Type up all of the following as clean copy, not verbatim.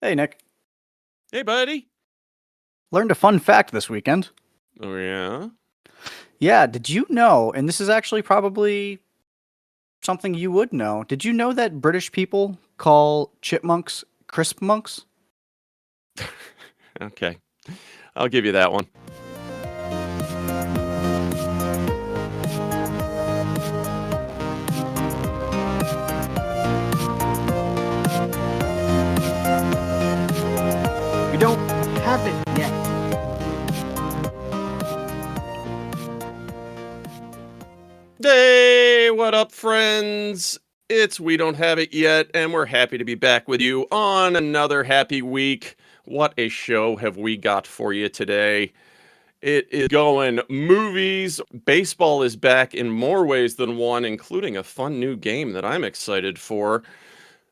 Hey, Nick. Hey, buddy. Learned a fun fact this weekend. Oh, yeah? Yeah, did you know, and this is actually probably something you would know, did you know that British people call chipmunks crisp monks? Okay. I'll give you that one. We don't have it yet. Hey, what up, friends? It's We Don't Have It Yet, and we're happy to be back with you on another happy week. What a show have we got for you today? It is going movies. Baseball is back in more ways than one, including a fun new game that I'm excited for.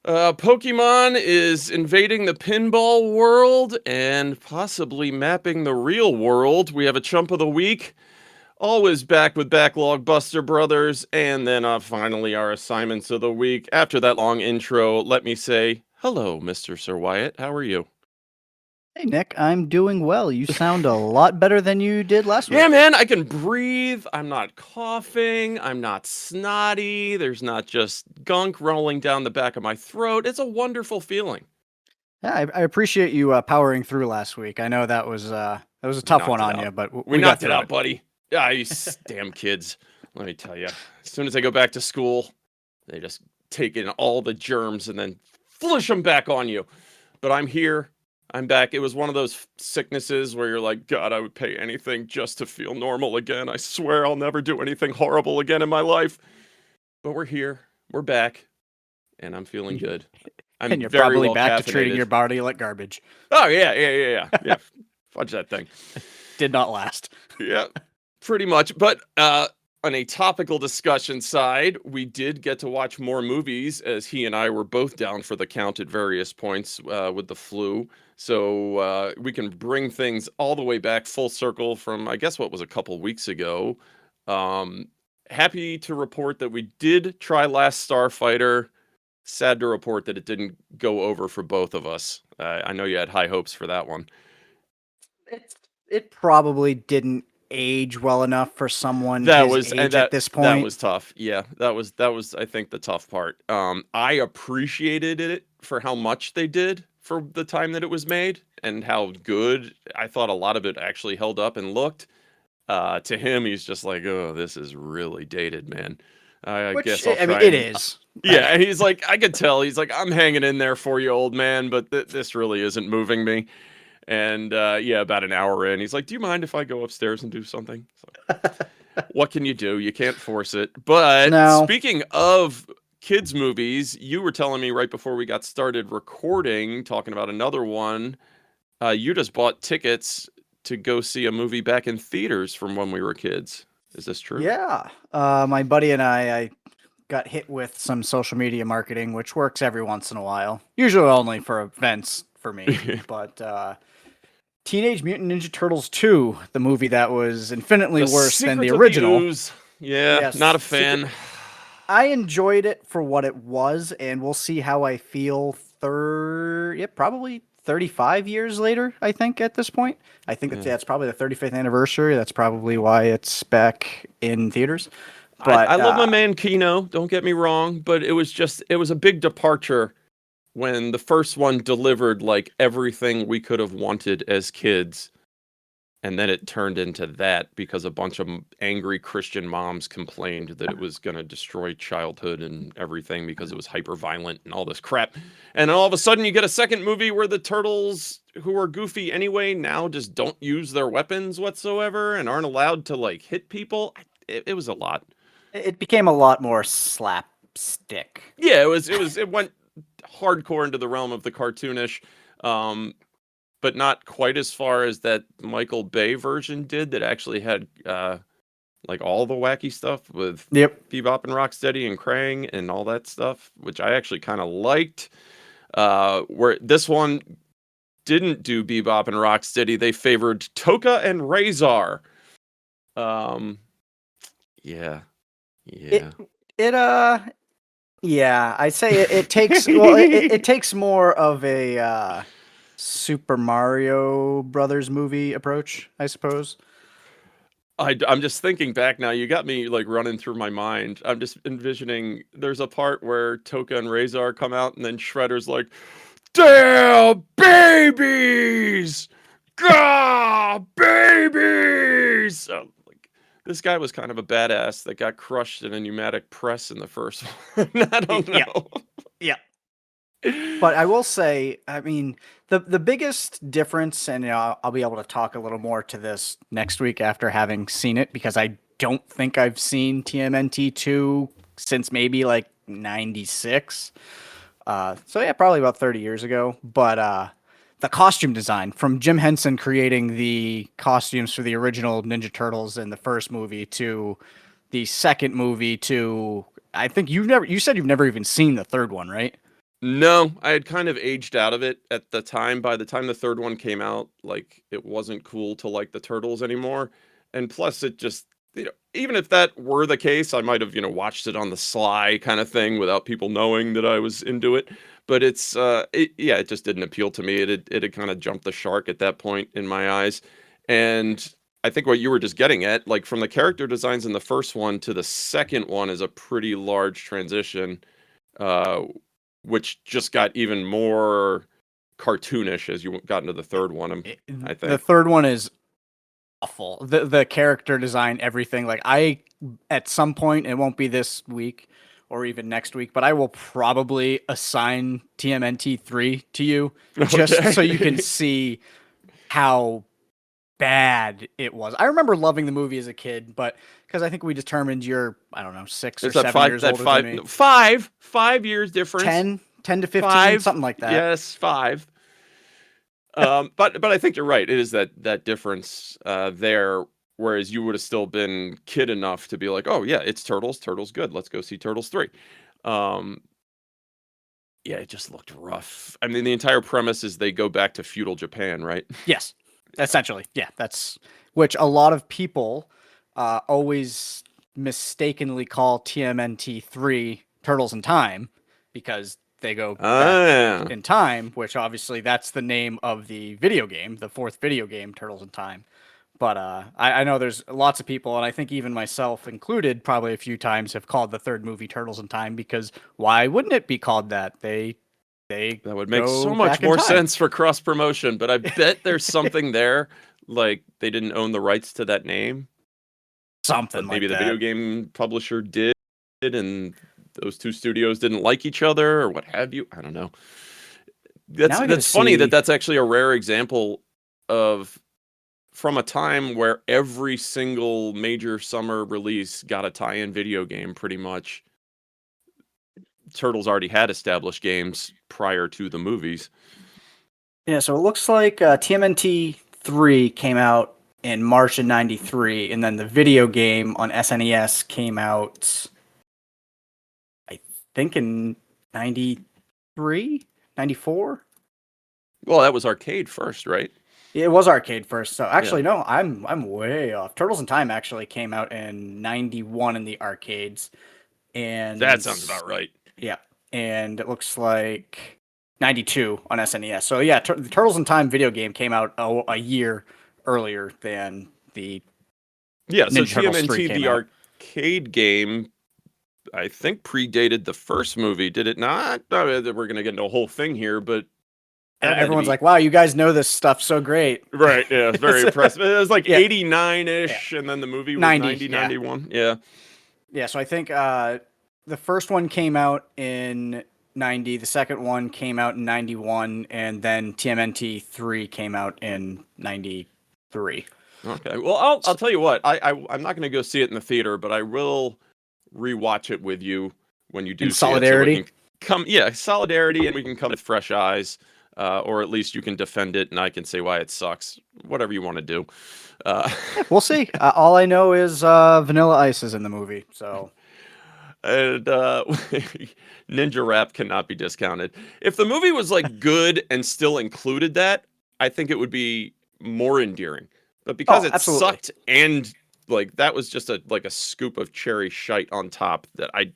Pokemon is invading the pinball world and possibly mapping the real world. We have a chump of the week. Always back with Backlog Buster Brothers. And then finally our assignments of the week. After that long intro, let me say hello, Mr. Sir Wyatt. How are you? Hey, Nick, I'm doing well. You sound a lot better than you did last week. Yeah, man, I can breathe. I'm not coughing. I'm not snotty. There's not just gunk rolling down the back of my throat. It's a wonderful feeling. Yeah, I appreciate you powering through last week. I know that was a tough one on you, but We got knocked it through out, buddy. Ah, you damn kids. Let me tell you. As soon as I go back to school, they just take in all the germs and then flush them back on you. But I'm here. I'm back. It was one of those sicknesses where you're like, God, I would pay anything just to feel normal again. I swear I'll never do anything horrible again in my life. But we're here. We're back. And I'm feeling good. I'm and you're very probably well back caffeinated. to treating your body like garbage. Oh, yeah. Yeah, fudge that thing. Did not last. Yeah, pretty much. But on a topical discussion side, we did get to watch more movies as he and I were both down for the count at various points with the flu. So we can bring things all the way back full circle from, I guess, what was a couple weeks ago. Happy to report that we did try Last Starfighter. Sad to report that it didn't go over for both of us. I know you had high hopes for that one. It probably didn't age well enough for someone That his was age at this point. That was tough. Yeah, that was I think the tough part. I appreciated it for how much they did for the time that it was made and how good I thought a lot of it actually held up and looked. To him, he's just like, oh, this is really dated, man. I guess I'll try. It is. Yeah, and he's like, I could tell. He's like, I'm hanging in there for you, old man, but this really isn't moving me. And yeah, about an hour in, he's like, do you mind if I go upstairs and do something? So, what can you do? You can't force it. But No. Speaking of kids' movies, you were telling me right before we got started recording, talking about another one. You just bought tickets to go see a movie back in theaters from when we were kids. Is this true? Yeah. My buddy and I got hit with some social media marketing, which works every once in a while. Usually only for events for me. But Teenage Mutant Ninja Turtles 2, the movie that was infinitely worse than the original. Yeah, yes, not a fan. I enjoyed it for what it was, and we'll see how I feel probably 35 years later, I think, at this point. I think that's probably the 35th anniversary. That's probably why it's back in theaters. But I love my man Kino, don't get me wrong, but it was a big departure when the first one delivered like everything we could have wanted as kids. And then it turned into that because a bunch of angry Christian moms complained that it was going to destroy childhood and everything because it was hyper violent and all this crap. And then all of a sudden you get a second movie where the turtles, who are goofy anyway, now just don't use their weapons whatsoever and aren't allowed to like hit people. It was a lot. It became a lot more slapstick. Yeah, it went hardcore into the realm of the cartoonish. But not quite as far as that Michael Bay version did that actually had like all the wacky stuff with Bebop and Rocksteady and Krang and all that stuff, which I actually kind of liked. Where this one didn't do Bebop and Rocksteady, they favored Toka and Razor. Yeah. Yeah, I say it takes it takes more of a Super Mario Brothers movie approach, I suppose. I'm just thinking back now. You got me like running through my mind. I'm just envisioning there's a part where Toka and Razor come out, and then Shredder's like, "Damn babies! Gah, babies!" So, like, this guy was kind of a badass that got crushed in a pneumatic press in the first one. I don't Yeah, know. yeah. But I will say, I mean, the biggest difference, and I'll be able to talk a little more to this next week after having seen it, because I don't think I've seen TMNT 2 since maybe like 96. So yeah, probably about 30 years ago. But the costume design from Jim Henson creating the costumes for the original Ninja Turtles in the first movie to the second movie to, I think you said you've never even seen the third one, right? No, I had kind of aged out of it at the time. By the time the third one came out, like, it wasn't cool to like the Turtles anymore. And plus, it just, even if that were the case, I might have, watched it on the sly kind of thing without people knowing that I was into it. But yeah, it just didn't appeal to me. It had kind of jumped the shark at that point in my eyes. And I think what you were just getting at, like, from the character designs in the first one to the second one, is a pretty large transition. Uh, which just got even more cartoonish as you got into the third one, I The think. third one is awful. The character design, everything. Like I, at some point, it won't be this week or even next week, but I will probably assign TMNT 3 to you just so you can Okay. see how bad it was. I remember loving the movie as a kid, but because I think we determined you're, I don't know, 6 or It's that 7 five years that older than five me. no, 5 years difference. 10 to 15, 5. something like that. Yes, 5. But I think you're right. It is that difference there, whereas you would have still been kid enough to be like, "Oh yeah, it's Turtles. Turtles good. Let's go see Turtles 3." Um yeah, it just looked rough. I mean, the entire premise is they go back to feudal Japan, right? Yes, essentially. Yeah, that's which a lot of people always mistakenly call TMNT 3 Turtles in Time because they go back Ah. in time, which obviously that's the name of the video game, the fourth video game, Turtles in Time. But I know there's lots of people, and I think even myself included, probably a few times have called the third movie Turtles in Time because why wouldn't it be called that? They That would make so go much back in more time. sense for cross promotion, but I bet there's something there, like they didn't own the rights to that name, Something but maybe like the video that. game publisher did, and those two studios didn't like each other or what have you. I don't know. That's Now I got to that's funny that see. that's actually a rare example of, from a time where every single major summer release got a tie-in video game pretty much. Turtles already had established games prior to the movies. Yeah, so it looks like TMNT 3 came out in March of 93, and then the video game on SNES came out, I think, in 93, 94. Well, that was arcade first, right? It was arcade first. So Yeah. actually, no, I'm way off. Turtles in Time actually came out in 91 in the arcades. That And sounds about right. yeah, and it looks like 92 on SNES. So yeah, the Turtles in Time video game came out a year earlier than the Yeah, so Ninja Turtles 3 TMNT, came the out. arcade game, I think predated the first movie, did it not? We're going to get into a whole thing here, but And that had to everyone's be like, "Wow, you guys know this stuff so great." right. Yeah, it's very impressive. It was like Yeah, 89 yeah, ish, and then the movie was 90, 90, yeah, 91. Yeah. yeah. So I think the first one came out in 90, the second one came out in 91, and then TMNT 3 came out in 93. Okay. Well, I'll tell you what. I'm not going to go see it in the theater, but I will rewatch it with you when you In do see it, so we solidarity. can come. Yeah, solidarity, and we can come with fresh eyes, or at least you can defend it, and I can say why it sucks. Whatever you want to do. Uh, We'll see. All I know is Vanilla Ice is in the movie. So and Ninja Rap cannot be discounted. If the movie was like good and still included that, I think it would be more endearing. But because oh, it absolutely. sucked, and like that was just a scoop of cherry shite on top, that I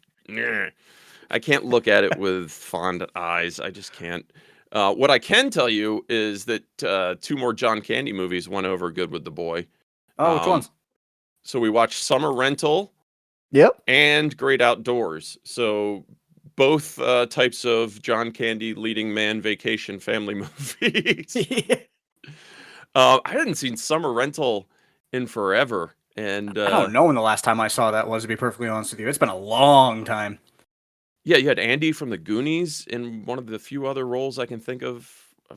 can't look at it with fond eyes. I just can't. What I can tell you is that 2 more John Candy movies went over good with the boy. Oh, which Um, ones? so we watched Summer Rental Yep. and Great Outdoors. So both types of John Candy leading man vacation family movies. I hadn't seen Summer Rental in forever, and I don't know when the last time I saw that was, to be perfectly honest with you. It's been a long time. yeah, you had Andy from the Goonies in one of the few other roles I can think of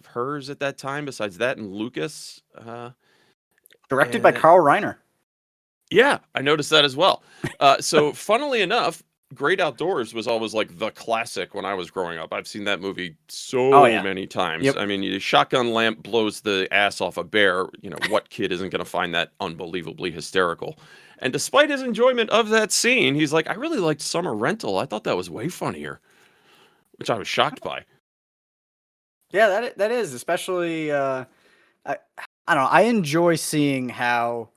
hers at that time. Besides that, and Lucas. Directed by And Carl Reiner. yeah, I noticed that as well. So, funnily enough, Great Outdoors was always like the classic when I was growing up. I've seen that movie Oh, so yeah. many times. Yep. I mean, Shotgun Lamp blows the ass off a bear. What kid isn't going to find that unbelievably hysterical? And despite his enjoyment of that scene, he's like, I really liked Summer Rental. I thought that was way funnier, which I was shocked by. Yeah, that is especially. I don't know. I enjoy seeing how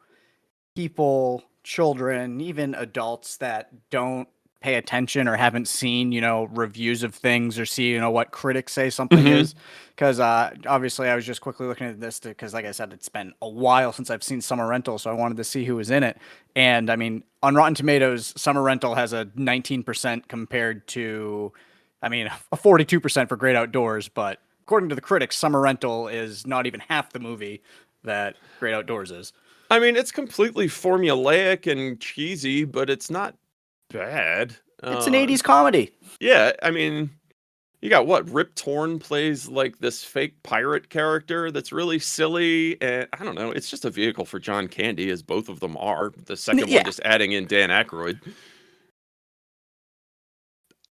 people, children, even adults that don't pay attention or haven't seen, reviews of things or see, what critics say something Mhm. is. Because obviously, I was just quickly looking at this because, like I said, it's been a while since I've seen Summer Rental, so I wanted to see who was in it. And I mean, on Rotten Tomatoes, Summer Rental has a 19% compared to, I mean, a 42% for Great Outdoors. But according to the critics, Summer Rental is not even half the movie that Great Outdoors is. I mean, it's completely formulaic and cheesy, but it's not bad. It's an 80s comedy. Yeah, I mean, you got what? Rip Torn plays like this fake pirate character that's really silly, and I don't know. It's just a vehicle for John Candy, as both of them are. The second one Yeah. just adding in Dan Aykroyd.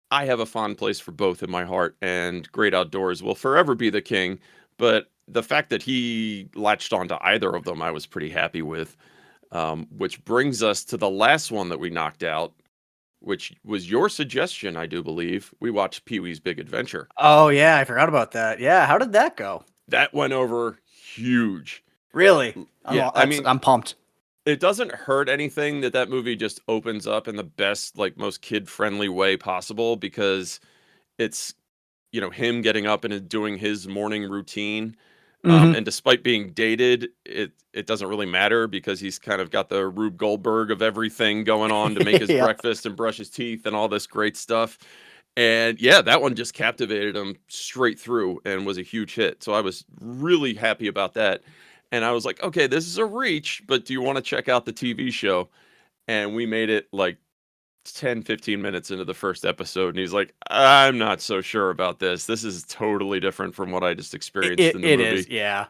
I have a fond place for both in my heart, and Great Outdoors will forever be the king. But the fact that he latched onto either of them, I was pretty happy with. Which brings us to the last one that we knocked out, which was your suggestion, I do believe. We watched Pee-wee's Big Adventure. Oh yeah, I forgot about that. Yeah, how did that go? That went over huge. Really? Yeah, I mean, I'm pumped. it doesn't hurt anything that movie just opens up in the best, like, most kid-friendly way possible, because it's, him getting up and doing his morning routine. Hmm. And despite being dated, it doesn't really matter because he's kind of got the Rube Goldberg of everything going on to make his Yeah. breakfast and brush his teeth and all this great stuff. And yeah, that one just captivated him straight through and was a huge hit. So I was really happy about that. And I was like, okay, this is a reach, but do you want to check out the TV show? And we made it like 10, 15 minutes into the first episode. And he's like, I'm not so sure about this. This is totally different from what I just experienced in the It movie. is, yeah.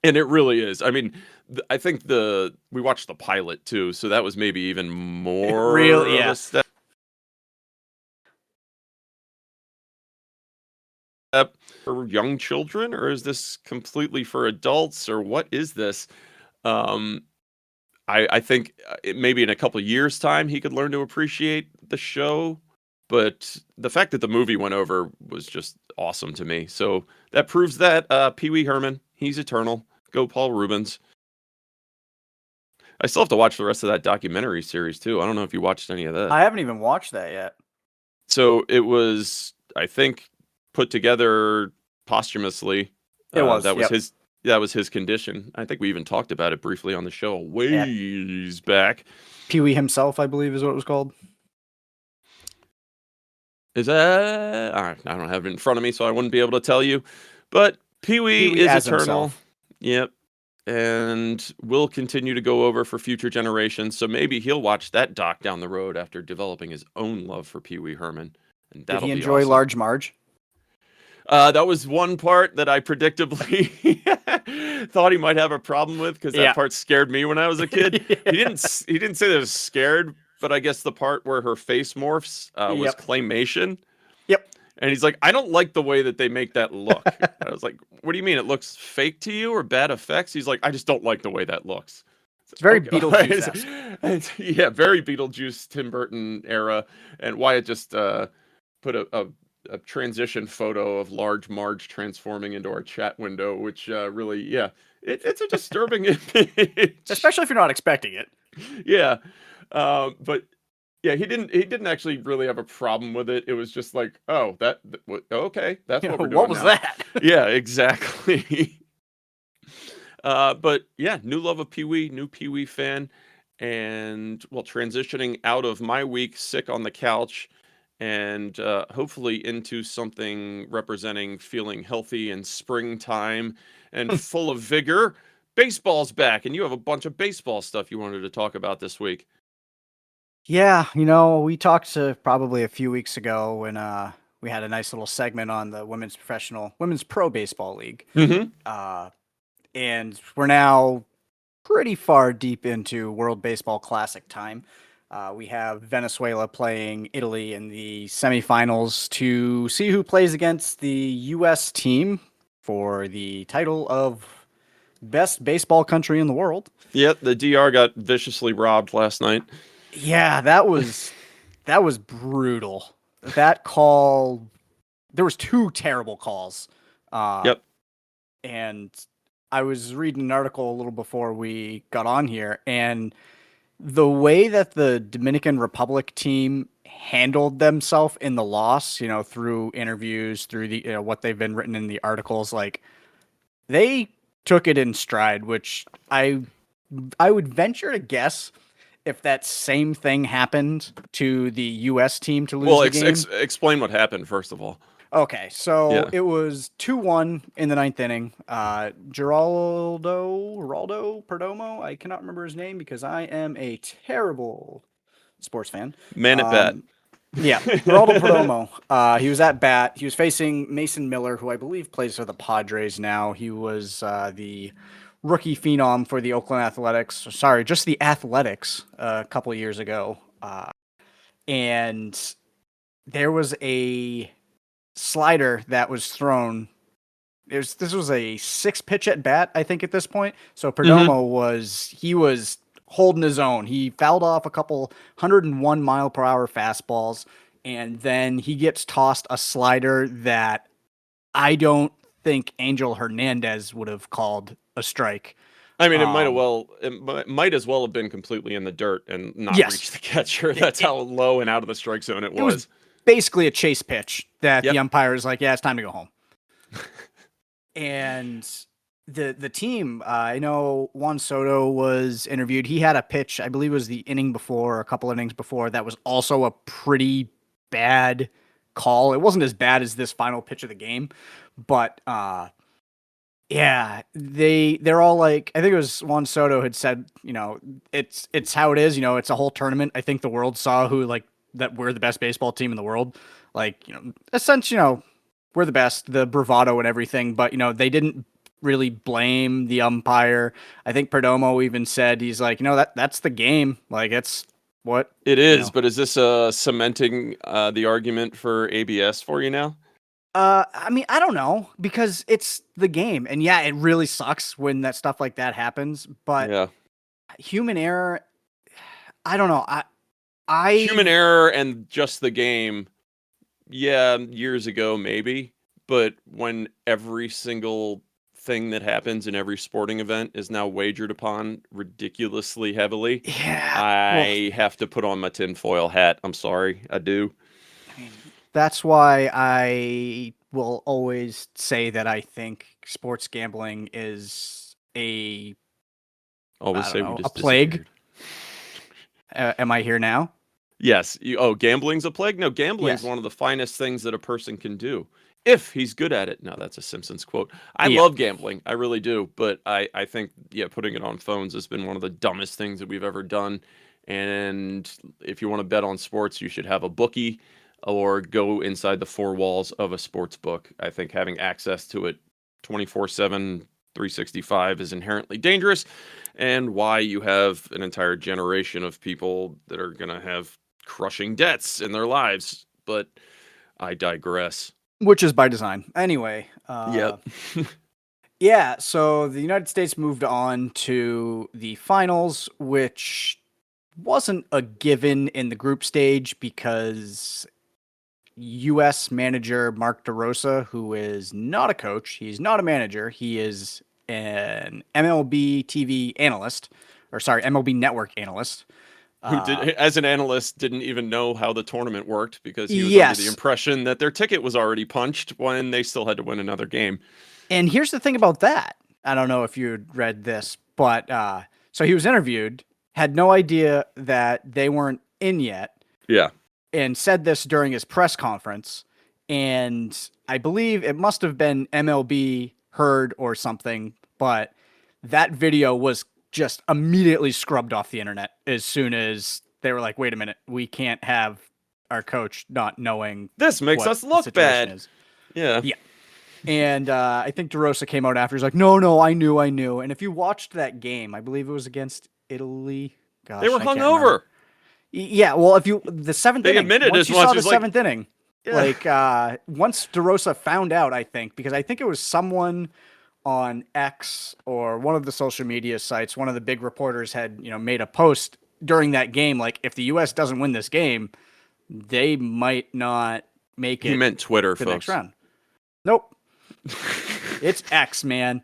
And it really is. I mean, I think we watched the pilot too, so that was maybe even more Real, of yeah. a step for young children, or is this completely for adults, or what is this? Um, I think maybe in a couple of years' time he could learn to appreciate the show, but the fact that the movie went over was just awesome to me. So that proves that Pee Wee Herman, he's eternal. Go Paul Rubens. I still have to watch the rest of that documentary series too. I don't know if you watched any of that. I haven't even watched that yet. So it was, I think, put together posthumously. It was, That was yep. his condition. I think we even talked about it briefly on the show ways back. Pee-wee himself, I believe, is what it was called. Is that? I don't have it in front of me, so I wouldn't be able to tell you. But Pee-wee Pee-wee is as eternal. himself. Yep. And will continue to go over for future generations. So maybe he'll watch that doc down the road after developing his own love for Pee Wee Herman. And Did that'll he be enjoy awesome. Large Marge? That was one part that I predictably thought he might have a problem with, because that part scared me when I was a kid. Yeah. He didn't say that it was scared, but I guess the part where her face morphs was claymation. Yep. And he's like, I don't like the way that they make that look. I was like, what do you mean? It looks fake to you or bad effects? He's like, I just don't like the way that looks. It's very Beetlejuice-esque. Yeah, very Beetlejuice, Tim Burton era. And Wyatt just put a transition photo of Large Marge transforming into our chat window, which really, yeah, it's a disturbing image. Especially if you're not expecting it. Yeah. But Yeah, he didn't actually really have a problem with it. It was just like, "Oh, okay, that's what we're What doing was now." that? Yeah, exactly. But yeah, new love of Pee Wee, new Pee Wee fan, and well, transitioning out of my week sick on the couch, and hopefully into something representing feeling healthy and springtime and full of vigor. Baseball's back, and you have a bunch of baseball stuff you wanted to talk about this week. Yeah, we talked probably a few weeks ago when we had a nice little segment on the women's pro baseball league. Hmm. Uh, and we're now pretty far deep into World Baseball Classic time. We have Venezuela playing Italy in the semifinals to see who plays against the U.S. team for the title of best baseball country in the world. Yep, the DR got viciously robbed last night. Yeah, that was brutal. That call, there was two terrible calls. Uh, Yep. and I was reading an article a little before we got on here, and the way that the Dominican Republic team handled themselves in the loss, through interviews, through the what they've been written in the articles, like they took it in stride, which I would venture to guess if that same thing happened to the U.S. team to lose Well, the game. explain what happened first of all. Okay, so Yeah. it was 2-1 in the ninth inning. Geraldo Perdomo, I cannot remember his name because I am a terrible sports fan. Man at bat. Um, yeah, Geraldo Perdomo. He was at bat. He was facing Mason Miller, who I believe plays for the Padres now. He was the rookie phenom for the Oakland Athletics. Sorry, just the Athletics a couple of years ago. And there was a slider that was thrown. This was a 6 pitch at bat, I think, at this point. So Hmm. Perdomo was holding his own. He fouled off a couple 101 mile per hour fastballs, and then he gets tossed a slider that I don't think Angel Hernandez would have called a strike. I mean, Um, it might as well have been completely in the dirt and not yes, reach the catcher. it, That's it, how low and out of the strike zone it it was was. basically a chase pitch that the Yep. umpire is like, yeah, it's time to go home. And the team, I know Juan Soto was interviewed. He had a pitch, I believe it was the inning before, a couple innings before, that was also a pretty bad call. It wasn't as bad as this final pitch of the game, but yeah, they're all like, I think it was Juan Soto had said, it's how it is, it's a whole tournament. I think the world saw who like that we're the best baseball team in the world. Like, a sense, we're the best, the bravado and everything, but they didn't really blame the umpire. I think Perdomo even said he's like, that's the game. Like it's what, It you is, know. but is this cementing the argument for ABS for you now? I mean, I don't know because it's the game, and yeah, it really sucks when that stuff like that happens. But Yeah. human error, I don't know. I Human error and just the game. Yeah, years ago maybe, but when every single thing that happens in every sporting event is now wagered upon ridiculously heavily, yeah. Well, I have to put on my tinfoil hat. I'm sorry, I do. I mean, that's why I will always say that I think sports gambling is Always I don't say we know, a just plague. disappeared. Am I here now? Yes. Gambling's a plague? No, gambling's Yes. one of the finest things that a person can do if he's good at it. No, that's a Simpsons quote. I Yeah. love gambling. I really do. But I think, yeah, putting it on phones has been one of the dumbest things that we've ever done. And if you want to bet on sports, you should have a bookie or go inside the four walls of a sports book. I think having access to it 24/7, 365 is inherently dangerous, and why you have an entire generation of people that are going to have crushing debts in their lives, but I digress. Which is by design. Anyway, Yep. yeah, so the United States moved on to the finals, which wasn't a given in the group stage because U.S. manager Mark DeRosa, who is not a coach, he's not a manager, he is an MLB TV analyst, or sorry, MLB network analyst. Who did, as an analyst, didn't even know how the tournament worked because he was under the Yes. impression that their ticket was already punched when they still had to win another game. And here's the thing about that. I don't know if you read this, but so he was interviewed, had no idea that they weren't in yet. Yeah. And said this during his press conference. And I believe it must have been MLB heard or something, but that video was just immediately scrubbed off the internet as soon as they were like, wait a minute, we can't have our coach not knowing. This makes us look bad. Is. Yeah. Yeah. And I think DeRosa came out after. He's like, no, I knew. And if you watched that game, I believe it was against Italy. Gosh, they were hungover. Yeah, well, if you the seventh they inning, admitted once as you much saw the as seventh inning, yeah. like once DeRosa found out, I think because I think it was someone on X or one of the social media sites, one of the big reporters had made a post during that game, like if the U.S. doesn't win this game, they might not make it. He meant Twitter, the folks. next round. Nope. It's X, man.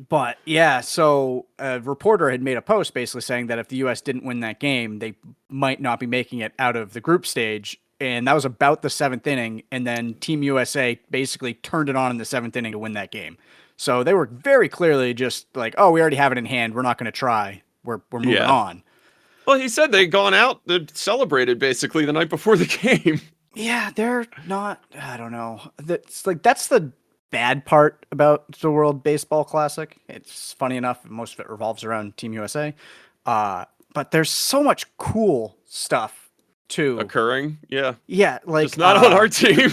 But yeah, so a reporter had made a post basically saying that if the U.S. didn't win that game, they might not be making it out of the group stage. And that was about the seventh inning. And then Team USA basically turned it on in the seventh inning to win that game. So they were very clearly just like, oh, we already have it in hand. We're not going to try. We're moving on. Well, he said they'd gone out, they celebrated basically the night before the game. Yeah, they're not. I don't know. That's the bad part about the World Baseball Classic. It's funny enough, most of it revolves around Team USA. But there's so much cool stuff too occurring. Yeah. Yeah, like it's not on our team.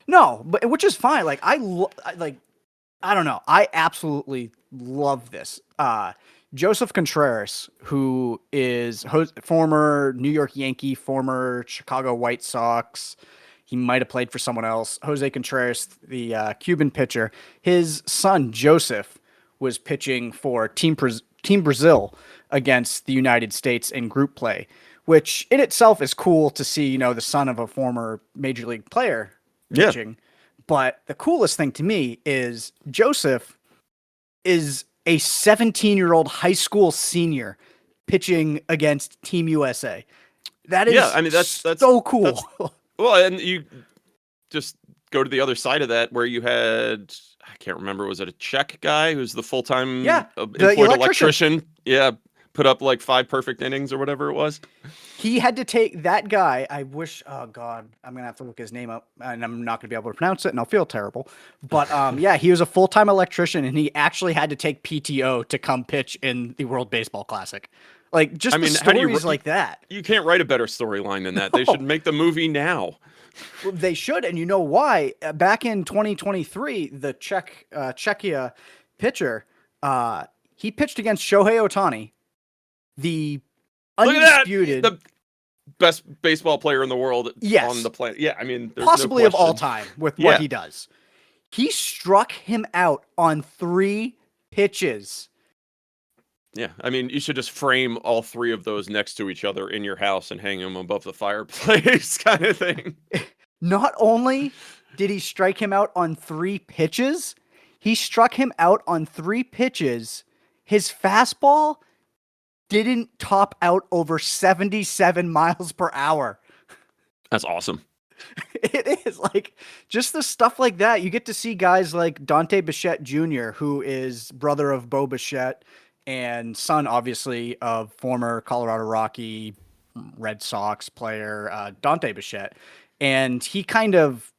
No, but which is fine. Like I don't know. I absolutely love this. Joseph Contreras, who is former New York Yankee, former Chicago White Sox. He might have played for someone else. Jose Contreras, the Cuban pitcher. His son, Joseph, was pitching for Team Brazil against the United States in group play, which in itself is cool to see, the son of a former major league player pitching. Yeah. But the coolest thing to me is Joseph is a 17-year-old high school senior pitching against Team USA. That is that's so cool. Well, and you just go to the other side of that where you had, I can't remember, was it a Czech guy who's the full-time employed electrician? Yeah, put up like 5 perfect innings or whatever it was. He had to take that guy. I wish, oh God, I'm going to have to look his name up and I'm not going to be able to pronounce it and I'll feel terrible. But yeah, he was a full-time electrician and he actually had to take PTO to come pitch in the World Baseball Classic. Like, just stories like that. You can't write a better storyline than that. No. They should make the movie now. Well, they should, and you know why? Back in 2023, the Czechia pitcher, he pitched against Shohei Ohtani, the undisputed, the best baseball player in the world on the planet. Yeah, I mean, possibly of all time with what he does. He struck him out on 3 pitches. Yeah, I mean, you should just frame all 3 of those next to each other in your house and hang them above the fireplace kind of thing. Not only did he strike him out on 3 pitches, he struck him out on 3 pitches. His fastball didn't top out over 77 miles per hour. That's awesome. It is like just the stuff like that. You get to see guys like Dante Bichette Jr., who is brother of Bo Bichette, and son, obviously, of former Colorado Rocky Red Sox player Dante Bichette. And he kind of,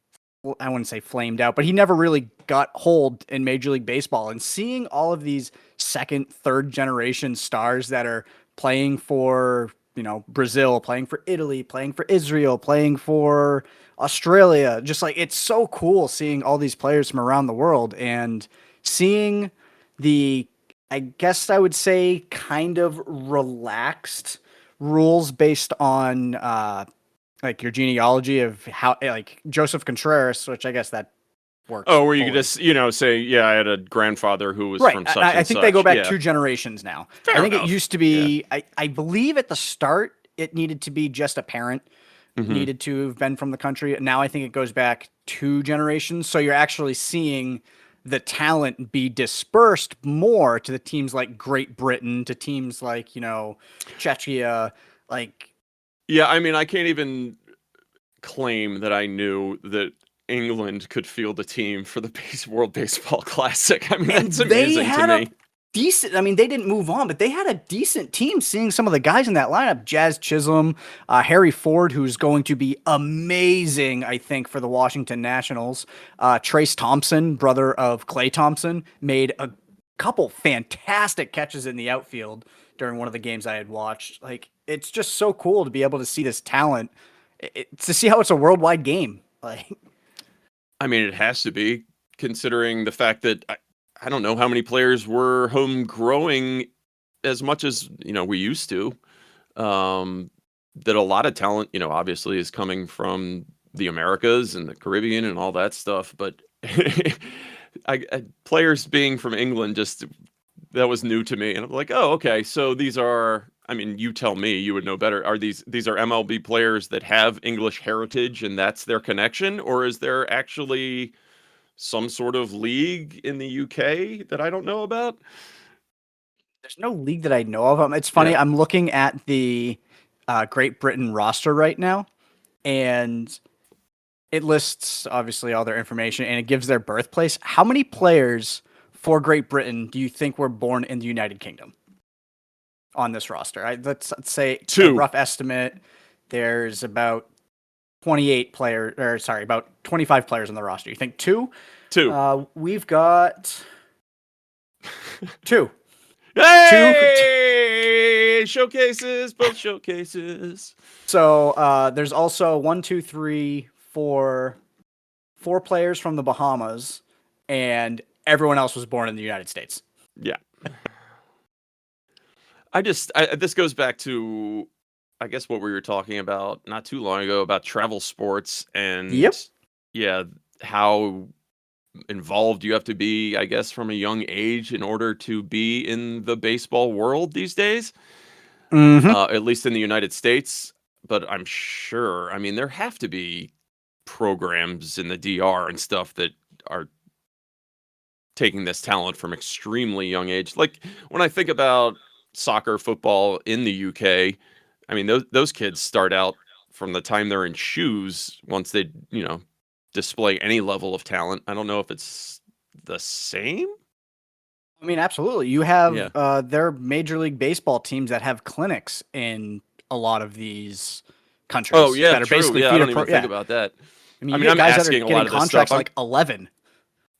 I wouldn't say flamed out, but he never really got hold in Major League Baseball. And seeing all of these second, third generation stars that are playing for, Brazil, playing for Italy, playing for Israel, playing for Australia, just like it's so cool seeing all these players from around the world and seeing I guess I would say kind of relaxed rules based on like your genealogy of how, like Joseph Contreras, which I guess that works. Oh, where you could just, say, yeah, I had a grandfather who was from such and such. I think they go back 2 generations now. Fair I think enough. It used to be, I believe at the start, it needed to be just a parent needed to have been from the country. Now I think it goes back 2 generations. So you're actually seeing the talent be dispersed more to the teams like Great Britain, to teams like, Czechia, like. Yeah, I mean, I can't even claim that I knew that England could field a team for the World Baseball Classic. I mean, that's amusing to me. They didn't move on, but they had a decent team, seeing some of the guys in that lineup. Jazz Chisholm, Harry Ford, who's going to be amazing, I think, for the Washington Nationals. Trace Thompson, brother of Klay Thompson, made a couple fantastic catches in the outfield during one of the games I had watched. Like, it's just so cool to be able to see this talent, to see how it's a worldwide game. Like, I mean, it has to be, considering the fact that I don't know how many players were home growing as much as, we used to. That a lot of talent, obviously is coming from the Americas and the Caribbean and all that stuff. But players being from England, that was new to me. And I'm like, oh, okay. So these are, I mean, you tell me, you would know better. Are these are MLB players that have English heritage and that's their connection? Or is there actually some sort of league in the UK that I don't know about? There's no league that I know of. It's funny. Yeah. I'm looking at the Great Britain roster right now, and it lists obviously all their information, and it gives their birthplace. How many players for Great Britain do you think were born in the United Kingdom on this roster? Let's say 2. A rough estimate. There's about about 25 players on the roster. You think 2? 2. We've got 2. Hey! 2 showcases, both showcases. So there's also 1, 2, 3, 4 players from the Bahamas, and everyone else was born in the United States. Yeah. This goes back to, I guess, what we were talking about not too long ago about travel sports and how involved you have to be, I guess, from a young age in order to be in the baseball world these days, at least in the United States. But I'm sure, I mean, there have to be programs in the DR and stuff that are taking this talent from extremely young age. Like when I think about soccer, football in the UK, I mean, those kids start out from the time they're in shoes once they, display any level of talent. I don't know if it's the same. I mean, absolutely. You have their Major League Baseball teams that have clinics in a lot of these countries. Oh, yeah, that are true. Basically I don't even think about that. I mean, I'm guys that are getting contracts like 11.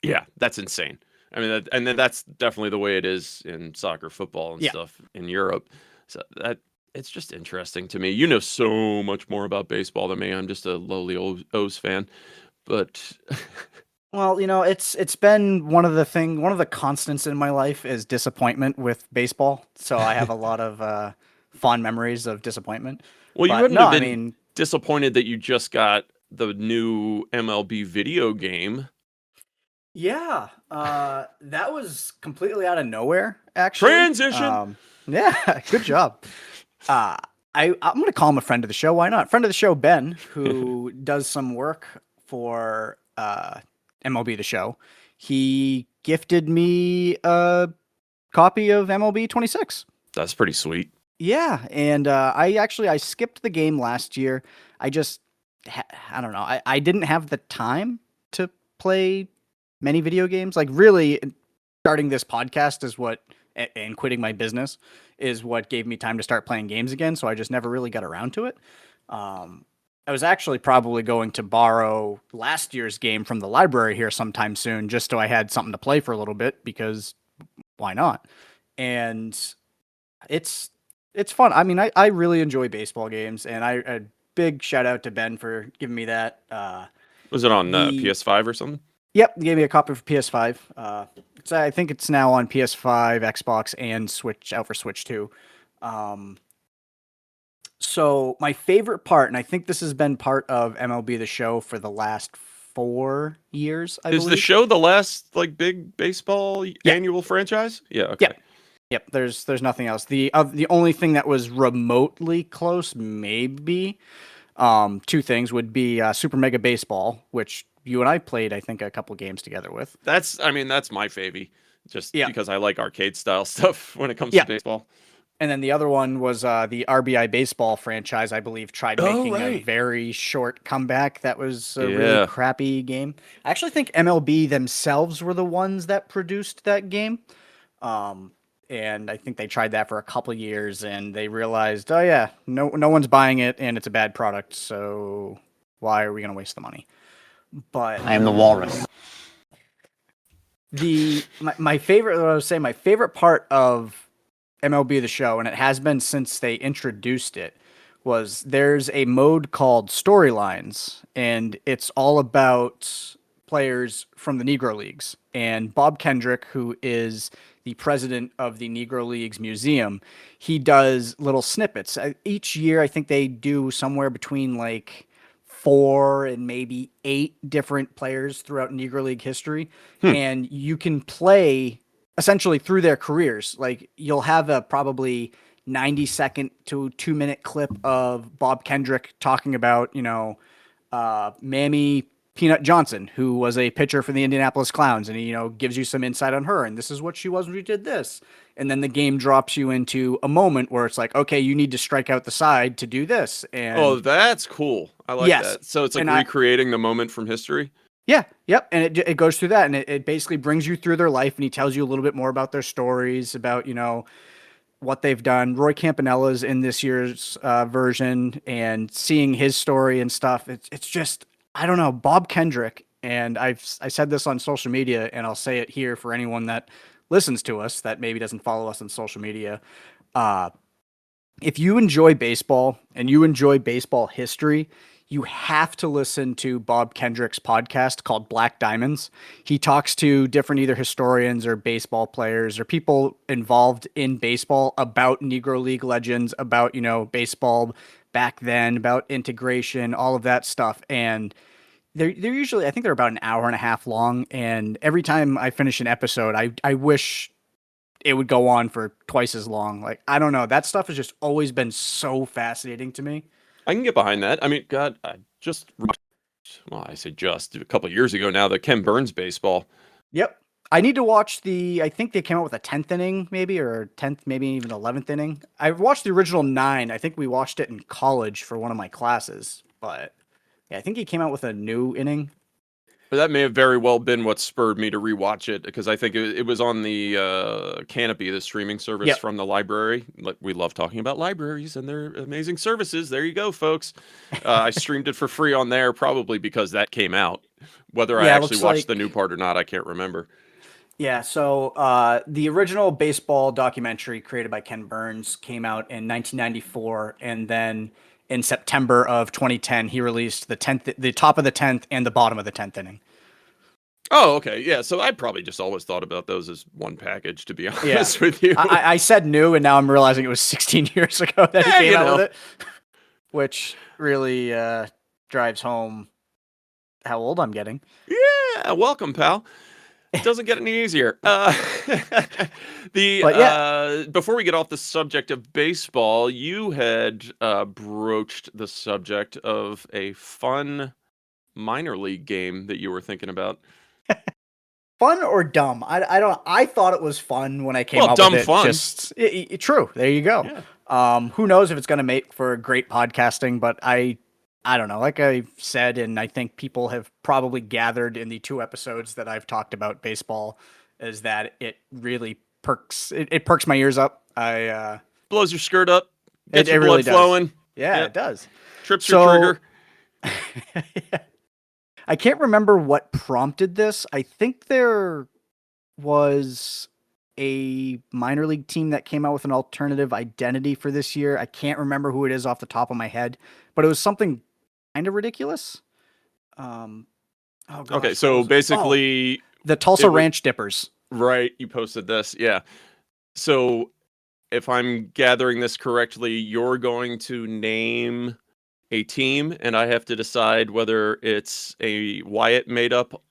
Yeah, that's insane. I mean, and then that's definitely the way it is in soccer, football, and stuff in Europe. So it's just interesting to me. You know so much more about baseball than me. I'm just a lowly O's fan. But well, it's been one of the constants in my life is disappointment with baseball. So I have a lot of fond memories of disappointment. Well, you wouldn't have been disappointed that you just got the new MLB video game. Yeah, that was completely out of nowhere, actually. Transition. Yeah, good job. I'm going to call him a friend of the show. Why not? Friend of the show, Ben, who does some work for MLB the Show. He gifted me a copy of MLB 26. That's pretty sweet. Yeah, and I skipped the game last year. I just, I don't know. I didn't have the time to play many video games. Like, really, starting this podcast is what, and quitting my business is what gave me time to start playing games again. So I just never really got around to it. I was actually probably going to borrow last year's game from the library here sometime soon, just so I had something to play for a little bit, because why not? And it's fun. I mean, I really enjoy baseball games, and a big shout out to Ben for giving me that. Was it on PS5 or something? Yep, he gave me a copy for PS5. I think it's now on PS5, Xbox, and Switch, out for Switch too. So my favorite part, and I think this has been part of MLB the Show for the last 4 years, I believe. Is the show the last big baseball annual franchise? Yeah. Okay. Yep. There's nothing else. The only thing that was remotely close, maybe, Two things would be Super Mega Baseball, which you and I played, I think, a couple games together with. That's my favy, just Yeah. because I like arcade style stuff when it comes to Yeah. baseball. And then the other one was the RBI baseball franchise, I believe, tried Oh, making a right. very short comeback. That was a really Yeah. crappy game. I actually think MLB themselves were the ones that produced that game. Um, and I think they tried that for a couple years and they realized, oh yeah, no one's buying it and it's a bad product, so why are we gonna waste the money? But I am the walrus. my favorite, what I was saying, my favorite part of MLB the Show, and it has been since they introduced it, was there's a mode called Storylines, and it's all about players from the Negro Leagues. And Bob Kendrick, who is the president of the Negro Leagues Museum, he does little snippets. Each year, I think they do somewhere between like 4 and maybe 8 different players throughout Negro League history. And you can play essentially through their careers. Like you'll have a probably 90-second to 2-minute clip of Bob Kendrick talking about, Mammy Peanut Johnson, who was a pitcher for the Indianapolis Clowns, and he, gives you some insight on her, and this is what she was when she did this. And then the game drops you into a moment where it's like, okay, you need to strike out the side to do this. And Oh, that's cool. I like Yes. that. So it's like And recreating the moment from history. yeah, yep, and it goes through that, and it basically brings you through their life, and he tells you a little bit more about their stories, about what they've done. Roy Campanella's in this year's version, and seeing his story and stuff. It's just, I don't know, Bob Kendrick, and I said this on social media, and I'll say it here for anyone that listens to us that maybe doesn't follow us on social media. If you enjoy baseball and you enjoy baseball history, you have to listen to Bob Kendrick's podcast called Black Diamonds. He talks to different either historians or baseball players or people involved in baseball about Negro League legends, about, baseball back then, about integration, all of that stuff. And they're usually, I think they're about an hour and a half long. And every time I finish an episode, I wish it would go on for twice as long. Like, I don't know. That stuff has just always been so fascinating to me. I can get behind that. I mean, God, I just I say just a couple of years ago now, the Ken Burns baseball. Yep. I need to watch I think they came out with a 10th inning maybe, or 10th, maybe even 11th inning. I've watched the original 9. I think we watched it in college for one of my classes, but yeah, I think he came out with a new inning. But that may have very well been what spurred me to rewatch it, because I think it was on the Canopy, the streaming service Yep. from the library. We love talking about libraries and their amazing services. There you go, folks. I streamed it for free on there, probably because that came out. Whether I Yeah, it actually looks watched like- the new part or not, I can't remember. Yeah, so the original baseball documentary created by Ken Burns came out in 1994, and then in September of 2010, he released the top of the 10th and the bottom of the 10th inning. Oh, okay. Yeah, so I probably just always thought about those as one package, to be honest with you. I said new, and now I'm realizing it was 16 years ago that he came out with it, which really drives home how old I'm getting. Yeah, welcome, pal. It doesn't get any easier. Before we get off the subject of baseball, you had broached the subject of a fun minor league game that you were thinking about. Fun or dumb? I don't. I thought it was fun when I came up dumb with it. fun. Just true. There you go. Yeah. Who knows if it's going to make for great podcasting? But I don't know. Like I said, and I think people have probably gathered in the 2 episodes that I've talked about baseball, is that it really perks. It perks my ears up. Blows your skirt up. Gets your blood really flowing. does. Yeah, Yep. it does. Trips your trigger. I can't remember what prompted this. I think there was a minor league team that came out with an alternative identity for this year. I can't remember who it is off the top of my head, but it was something kind of ridiculous. Oh gosh, Okay, so basically, the Tulsa Ranch Dippers. Right, you posted this. Yeah. So if I'm gathering this correctly, you're going to name a team, and I have to decide whether it's a Wyatt made up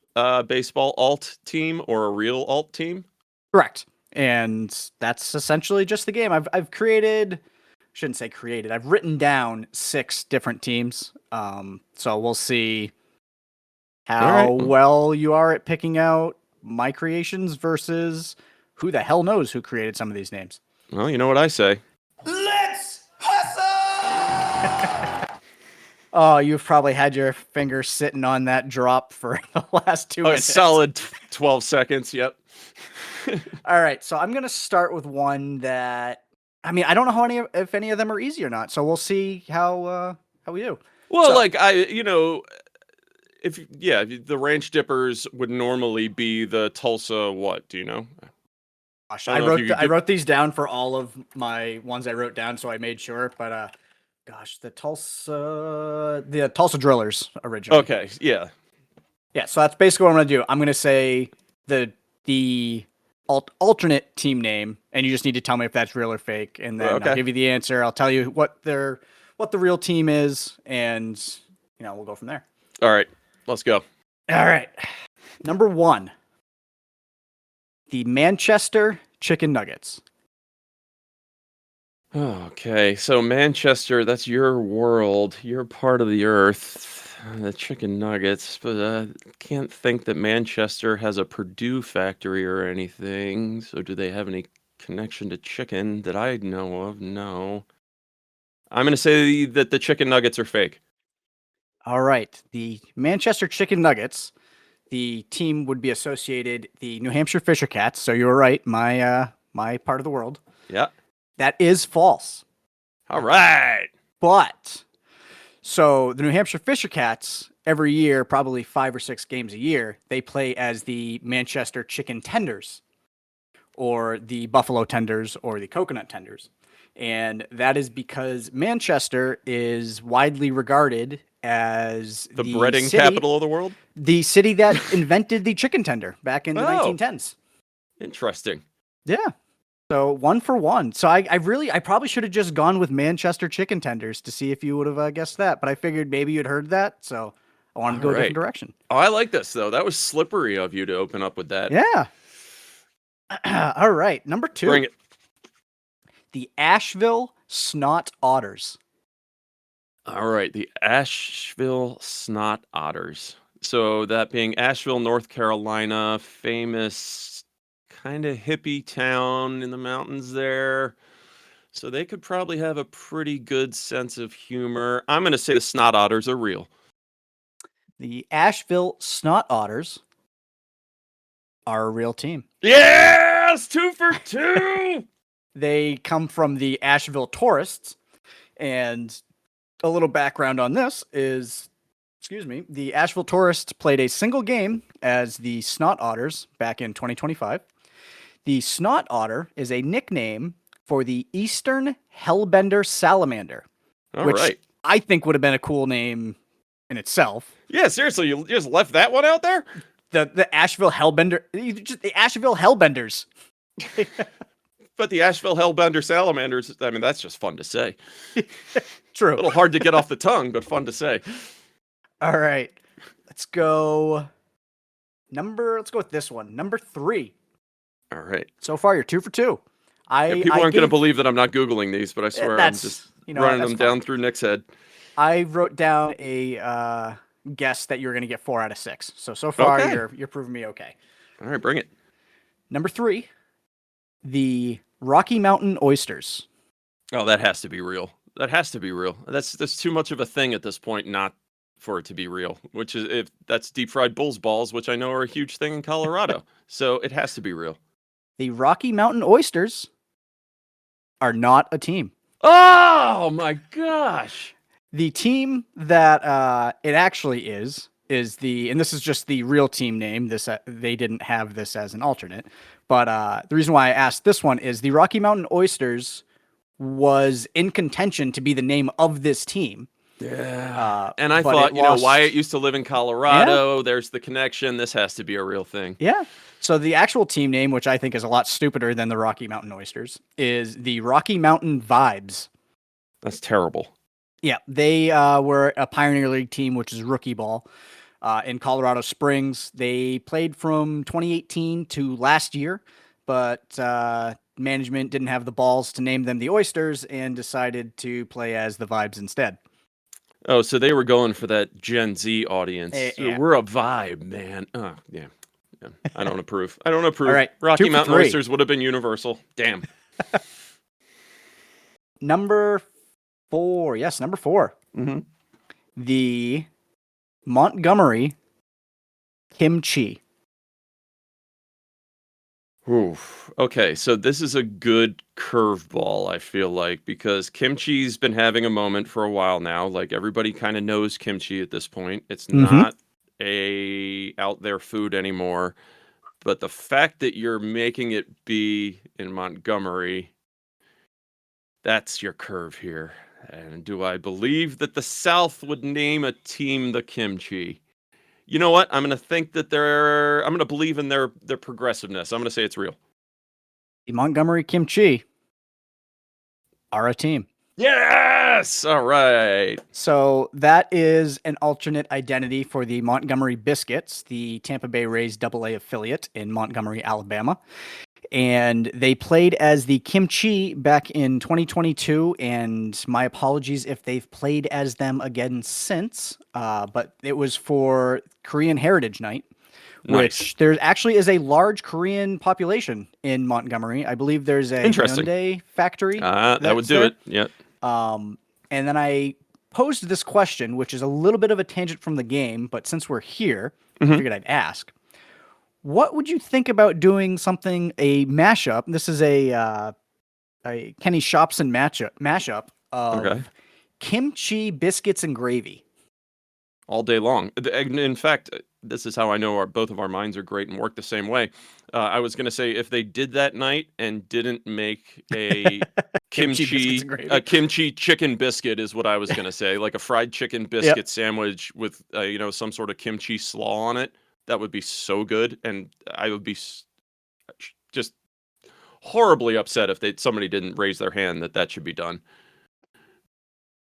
baseball alt team or a real alt team. Correct. And that's essentially just the game. I've created shouldn't say created. I've written down 6 different teams. So we'll see how well you are at picking out my creations versus who the hell knows who created some of these names. Well, you know what I say. Let's hustle! Oh, you've probably had your finger sitting on that drop for the last 2 minutes. A solid 12 seconds. Yep. All right, so I'm gonna start with one that I don't know if any of them are easy or not. So we'll see how we do. Well, So- like if the ranch dippers would normally be the Tulsa. What do you know? Gosh, I don't know if you could I wrote these down for all of my ones I wrote down, so I made sure. But the Tulsa Drillers originally. Okay, yeah. Yeah, so that's basically what I'm gonna do. I'm gonna say the alternate team name, and you just need to tell me if that's real or fake, and then I'll give you the answer. I'll tell you what the real team is, and we'll go from there. All right, let's go. All right, number 1, the Manchester Chicken Nuggets. Okay, so Manchester, that's your world. You're part of the earth. The chicken nuggets, but can't think that Manchester has a Purdue factory or anything. So do they have any connection to chicken that I know of? No. I'm going to say that the chicken nuggets are fake. All right, the Manchester Chicken Nuggets. The team would be associated the New Hampshire Fisher Cats. So you were right, my part of the world. Yeah. That is false. All right. But so the New Hampshire Fisher Cats every year, probably 5 or 6 games a year, they play as the Manchester Chicken Tenders, or the Buffalo Tenders, or the Coconut Tenders. And that is because Manchester is widely regarded as the breading city, capital of the world? The city that invented the chicken tender back in the 1910s. Interesting. Yeah. So 1 for 1. So I probably should have just gone with Manchester Chicken Tenders to see if you would have guessed that. But I figured maybe you'd heard that. So I wanted to go a different direction. Oh, I like this, though. That was slippery of you to open up with that. Yeah. All right. Number 2. Bring it. The Asheville Snot Otters. All right. The Asheville Snot Otters. So that being Asheville, North Carolina, famous kind of hippie town in the mountains there. So they could probably have a pretty good sense of humor. I'm going to say the Snot Otters are real. The Asheville Snot Otters are a real team. Yes! 2 for 2! They come from the Asheville Tourists. And a little background on this is, the Asheville Tourists played a single game as the Snot Otters back in 2025. The Snot Otter is a nickname for the Eastern Hellbender Salamander, which I think would have been a cool name in itself. Yeah, seriously, you just left that one out there? The Asheville Hellbender, the Asheville Hellbenders. But the Asheville Hellbender Salamanders, that's just fun to say. True. A little hard to get off the tongue, but fun to say. All right. Let's go with this one. Number 3. All right. So far, you're 2 for 2. People aren't going to believe that I'm not Googling these, but I swear I'm just running them down through Nick's head. I wrote down a guess that you were going to get 4 out of 6. So far, you're proving me okay. All right, bring it. Number 3, the Rocky Mountain Oysters. Oh, that has to be real. That has to be real. That's too much of a thing at this point not for it to be real, which is if that's deep fried bull's balls, which I know are a huge thing in Colorado. So it has to be real. The Rocky Mountain Oysters are not a team. Oh my gosh. The team that it actually is and this is just the real team name. They didn't have this as an alternate, but the reason why I asked this one is the Rocky Mountain Oysters was in contention to be the name of this team. Yeah. And I thought, Wyatt used to live in Colorado. Yeah. There's the connection. This has to be a real thing. Yeah. So the actual team name, which I think is a lot stupider than the Rocky Mountain Oysters, is the Rocky Mountain Vibes. That's terrible. Yeah. They were a Pioneer League team, which is rookie ball, in Colorado Springs. They played from 2018 to last year, but management didn't have the balls to name them the Oysters and decided to play as the Vibes instead. Oh, so they were going for that Gen Z audience. Yeah. We're a vibe, man. Oh, yeah. I don't approve. I don't approve. All right, Rocky 2 for Mountain 3. Oysters would have been universal. Damn. Number 4. Yes, number 4. Mm-hmm. The Montgomery kimchi. Oof. Okay, so this is a good curveball, I feel like, because kimchi's been having a moment for a while now. Like, everybody kind of knows kimchi at this point. It's not a out there food anymore. But the fact that you're making it be in Montgomery, that's your curve here. And do I believe that the South would name a team the kimchi? You know what? I'm going to think that I'm going to believe in their progressiveness. I'm going to say it's real. The Montgomery kimchi are a team. Yes! All right. So that is an alternate identity for the Montgomery Biscuits, the Tampa Bay Rays AA affiliate in Montgomery, Alabama. And they played as the Kimchi back in 2022, and my apologies if they've played as them again since, but it was for Korean Heritage Night, which there actually is a large Korean population in Montgomery. I believe there's a Hyundai factory. That would do it, yeah. And then I posed this question, which is a little bit of a tangent from the game, but since we're here, I figured I'd ask. What would you think about doing a mashup? This is a Kenny Shopson mashup of kimchi, biscuits, and gravy. All day long. In fact, this is how I know both of our minds are great and work the same way. I was going to say, if they did that night and didn't make a kimchi chicken biscuit is what I was going to say, like a fried chicken biscuit sandwich with some sort of kimchi slaw on it. That would be so good, and I would be just horribly upset if somebody didn't raise their hand that should be done.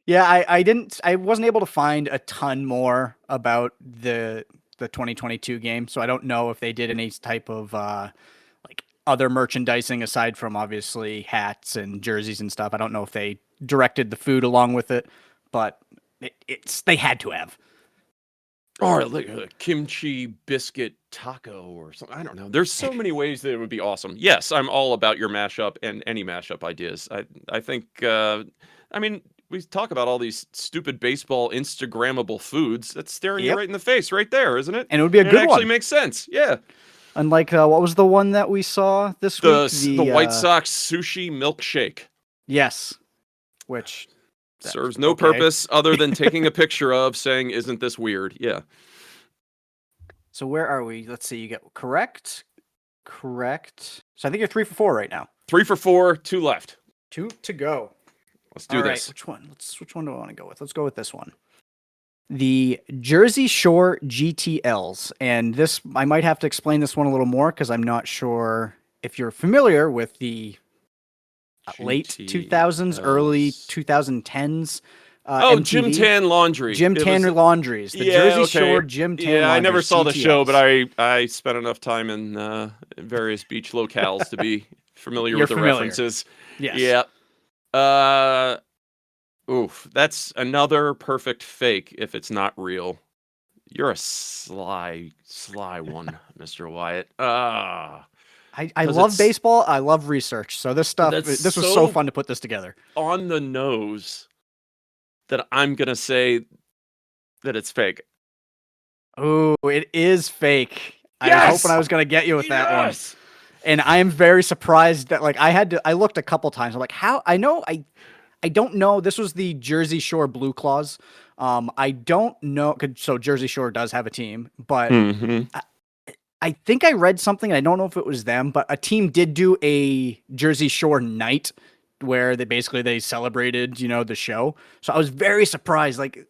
Yeah, I wasn't able to find a ton more about the 2022 game, so I don't know if they did any type of like other merchandising aside from obviously hats and jerseys and stuff. I don't know if they directed the food along with it, but they had to have. Or like a kimchi biscuit taco or something. I don't know. There's so many ways that it would be awesome. Yes, I'm all about your mashup and any mashup ideas. I think, we talk about all these stupid baseball Instagrammable foods. That's staring you right in the face right there, isn't it? And it would be a good one. It actually makes sense. Yeah. Unlike, what was the one that we saw this week? The White Sox sushi milkshake. Yes. Which... serves no purpose other than taking a picture of saying, "Isn't this weird?" Yeah. So where are we? Let's see. You get correct. So I think you're 3 for 4 right now. 3 for 4, 2 left. 2 to go. Let's do this. Which one? Which one do I want to go with? Let's go with this one. The Jersey Shore GTLs, and this I might have to explain this one a little more because I'm not sure if you're familiar with the late 2000s, early 2010s. MTV. Gym Tan Laundry. Gym Tan Laundries. The Jersey Shore Gym Tan Laundries. Yeah, I never saw the show, but I spent enough time in various beach locales to be familiar with the references. Yes. Yeah. That's another perfect fake if it's not real. You're a sly one, Mr. Wyatt. I love baseball. I love research. So this was so fun to put this together. On the nose that I'm going to say that it's fake. Oh, it is fake. Yes! I was hoping I was going to get you with that one. And I am very surprised that I looked a couple times. I'm like, how? I don't know. This was the Jersey Shore Blue Claws. I don't know. So Jersey Shore does have a team, but I think I read something. I don't know if it was them, but a team did do a Jersey Shore night where they celebrated, the show. So I was very surprised. Like,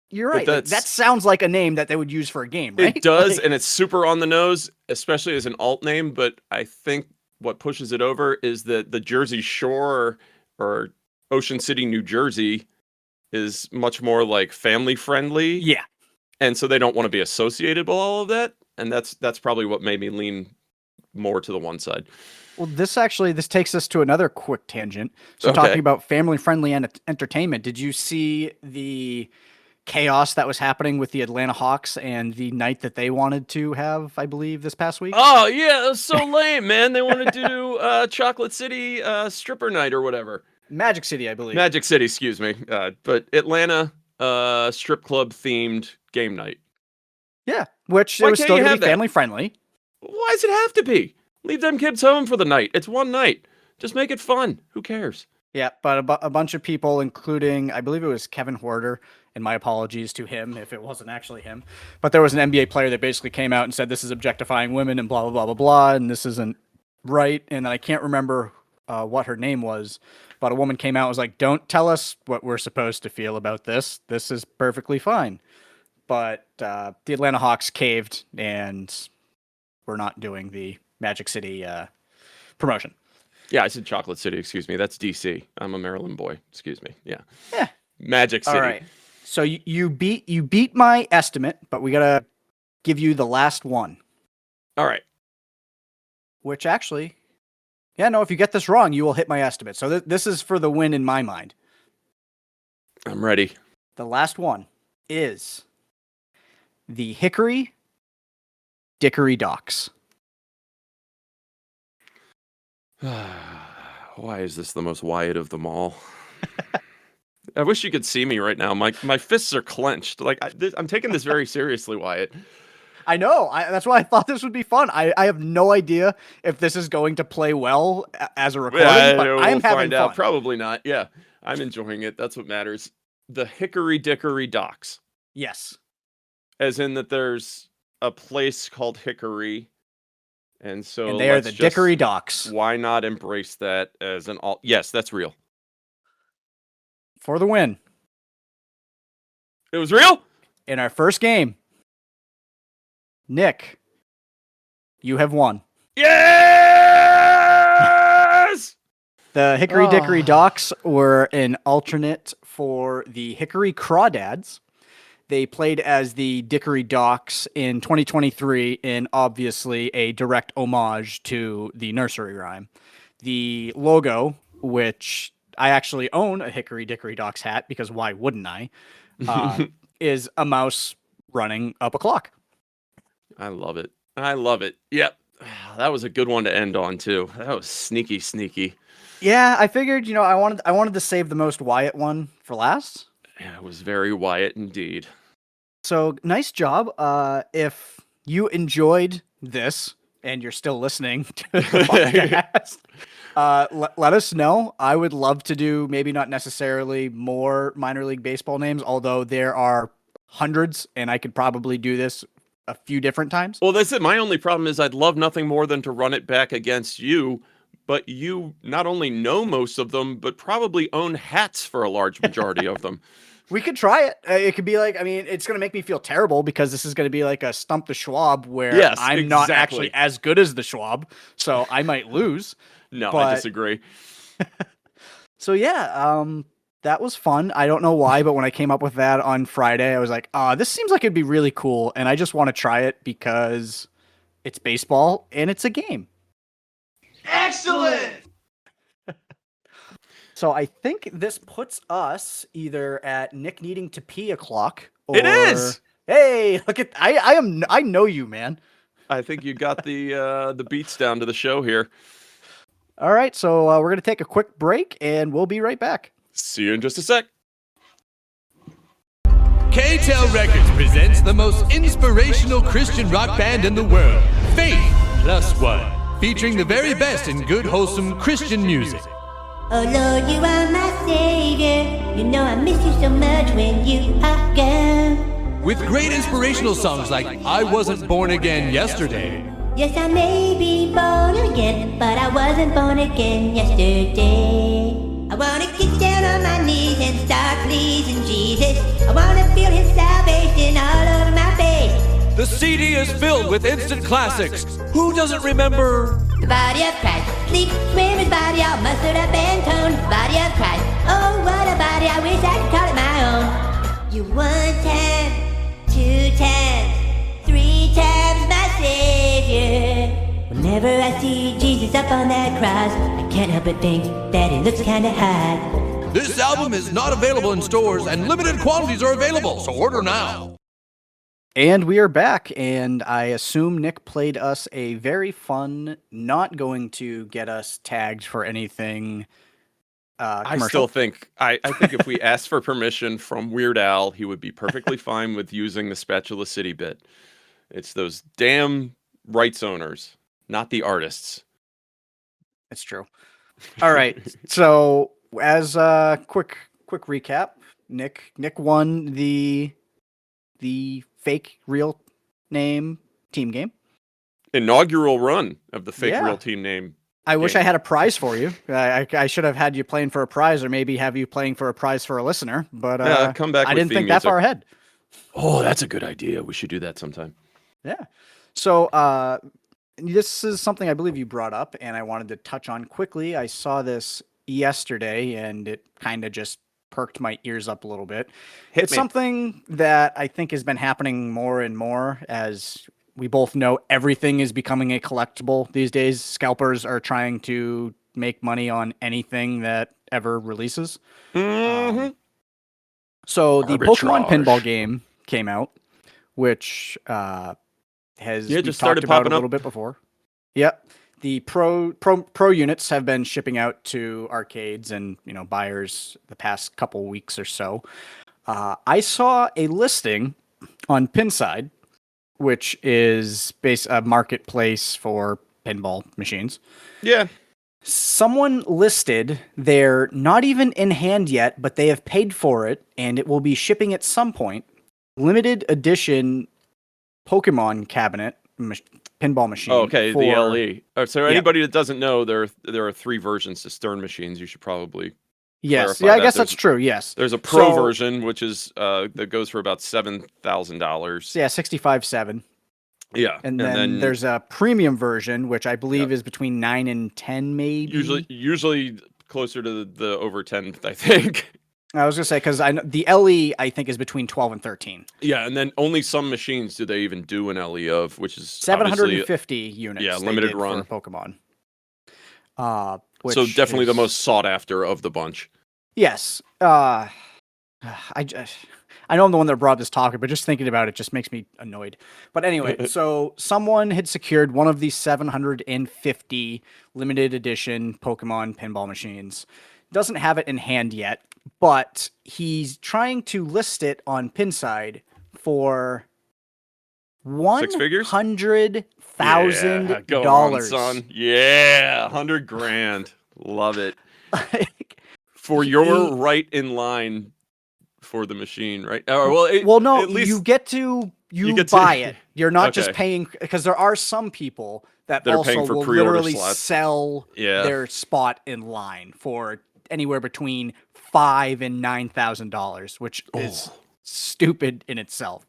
you're right. That sounds like a name that they would use for a game, right? It does, and it's super on the nose, especially as an alt name. But I think what pushes it over is that the Jersey Shore or Ocean City, New Jersey, is much more like family friendly. Yeah, and so they don't want to be associated with all of that. And that's probably what made me lean more to the one side. Well, this takes us to another quick tangent. So Okay. talking about family-friendly entertainment, did you see the chaos that was happening with the Atlanta Hawks and the night that they wanted to have, I believe, this past week? Oh, yeah, that was so lame, man. They wanted to do Chocolate City stripper night or whatever. Magic City, I believe. Magic City, excuse me. But Atlanta strip club themed game night. Yeah, which Why it was can't still you going to have be that? family-friendly. Why does it have to be? Leave them kids home for the night. It's one night. Just make it fun. Who cares? Yeah, but a bunch of people, including, I believe it was Kevin Hoarder, and my apologies to him if it wasn't actually him, but there was an NBA player that basically came out and said this is objectifying women and blah, blah, blah, blah, blah, and this isn't right. And I can't remember what her name was, but a woman came out and was like, don't tell us what we're supposed to feel about this. This is perfectly fine. But the Atlanta Hawks caved, and we're not doing the Magic City promotion. Yeah, I said Chocolate City, excuse me. That's DC. I'm a Maryland boy. Excuse me. Yeah. Yeah. Magic City. All right. So you beat my estimate, but we gotta give you the last one. All right. Which actually, yeah, no, if you get this wrong, you will hit my estimate. So this is for the win in my mind. I'm ready. The last one is the Hickory Dickory Docks. Why is this the most Wyatt of them all? I wish you could see me right now. My fists are clenched. Like I'm taking this very seriously, Wyatt. I know. That's why I thought this would be fun. I have no idea if this is going to play well as a recording, but I'm we'll having find fun. out. Probably not. Yeah, I'm enjoying it. That's what matters. The Hickory Dickory Docks. Yes. As in that there's a place called Hickory. And so And they are the Dickory Docks. Why not embrace that as an all? Yes, that's real. For the win. It was real? In our first game, Nick, you have won. Yes! The Hickory Dickory Docks were an alternate for the Hickory Crawdads. They played as the Dickory Docks in 2023 in obviously a direct homage to the nursery rhyme. The logo, which I actually own a Hickory Dickory Docks hat because why wouldn't I, is a mouse running up a clock. I love it. I love it. Yep. That was a good one to end on too. That was sneaky. Yeah, I figured, I wanted to save the most Wyatt one for last. Yeah, it was very Wyatt indeed. So nice job. If you enjoyed this and you're still listening to the podcast, let us know. I would love to do maybe not necessarily more minor league baseball names, although there are hundreds and I could probably do this a few different times. Well, that's it. My only problem is I'd love nothing more than to run it back against you, but you not only know most of them, but probably own hats for a large majority of them. We could try it. It could be like, it's going to make me feel terrible because this is going to be like a Stump the Schwab where I'm not actually as good as the Schwab, so I might lose. No, I disagree. So yeah, that was fun. I don't know why, but when I came up with that on Friday, I was like, this seems like it'd be really cool, and I just want to try it because it's baseball and it's a game. Excellent! So I think this puts us either at Nick needing to pee o'clock. Or, it is. Hey, look at I know you, man. I think you got the beats down to the show here. All right, so we're gonna take a quick break, and we'll be right back. See you in just a sec. K-Tel Records presents the most inspirational Christian rock band in the world, Faith Plus One, featuring the very best in good, wholesome Christian music. Oh Lord, you are my savior. You know I miss you so much when you are gone. With great inspirational songs like I Wasn't Born Again Yesterday. Yes, I may be born again, but I wasn't born again yesterday. I wanna get down on my knees and start pleasing Jesus. I wanna feel his salvation all over my face. The CD is filled with instant classics. Who doesn't remember? The body of Christ, sleep, swim his body all muscled up and toned. The body of Christ, oh what a body, I wish I could call it my own. You 1 time, 2 times, 3 times my Savior. Well, Whenever I see Jesus up on that cross, I can't help but think that it looks kinda hot. This album is not available in stores and limited quantities are available, so order now. And we are back, and I assume Nick played us a very fun, not going to get us tagged for anything I commercial. still think I think if we asked for permission from Weird Al, he would be perfectly fine with using the Spatula City bit. It's those damn rights owners, not the artists. It's true. All right. So as a quick recap, Nick won the fake real name team game. Inaugural run of the fake Yeah. real team name. I wish game. I had a prize for you. I should have had you playing for a prize, or maybe have you playing for a prize for a listener. But Come back. I with didn't theme think that music. far ahead. Oh, that's a good idea. We should do that sometime. Yeah. So this is something I believe you brought up, and I wanted to touch on quickly. I saw this yesterday, and it kind of just perked my ears up a little bit. Hit It's me. something that I think has been happening more and more. As we both know, everything is becoming a collectible these days. Scalpers are trying to make money on anything that ever releases. Mhm. So the Pokemon Arbitrage. pinball game came out, which has Yeah, we've just talked started about popping a up. little bit before. Yep. The pro units have been shipping out to arcades and buyers the past couple weeks or so. I saw a listing on Pinside, which is a marketplace for pinball machines. Yeah. Someone listed they're not even in hand yet, but they have paid for it, and it will be shipping at some point. Limited edition Pokemon cabinet pinball machine. Oh, okay, the for- LE. So anybody that doesn't know, there are 3 versions to Stern machines. You should probably Yes, clarify yeah, I that. guess There's- that's true. Yes, There's a pro So- version, which is that goes for about $7,000. yeah, 65.7, Yeah, and then there's a premium version, which I believe is between 9 and 10, maybe. usually closer to the over 10, I think. I was gonna say because I know the LE I think is between 12 and 13. Yeah, and then only some machines do they even do an LE of, which is 750 units. yeah, they limited did run. for Pokemon. So Which definitely the is- most sought after of the bunch. Yes. I know I'm the one that brought this topic, but just thinking about it just makes me annoyed. But anyway, so someone had secured one of these 750 limited edition Pokemon pinball machines. Doesn't have it in hand yet, but he's trying to list it on Pinside for Six figures? $100,000. Yeah, go on, son. Yeah, $100,000. Love it. For your right in line for the machine, right? Well, no, at least you get to get to- buy it. You're not just Okay. paying, because there are some people that That are also paying for will pre-order literally slots. sell Yeah. their spot in line for anywhere between $5,000 and $9,000, which is stupid in itself.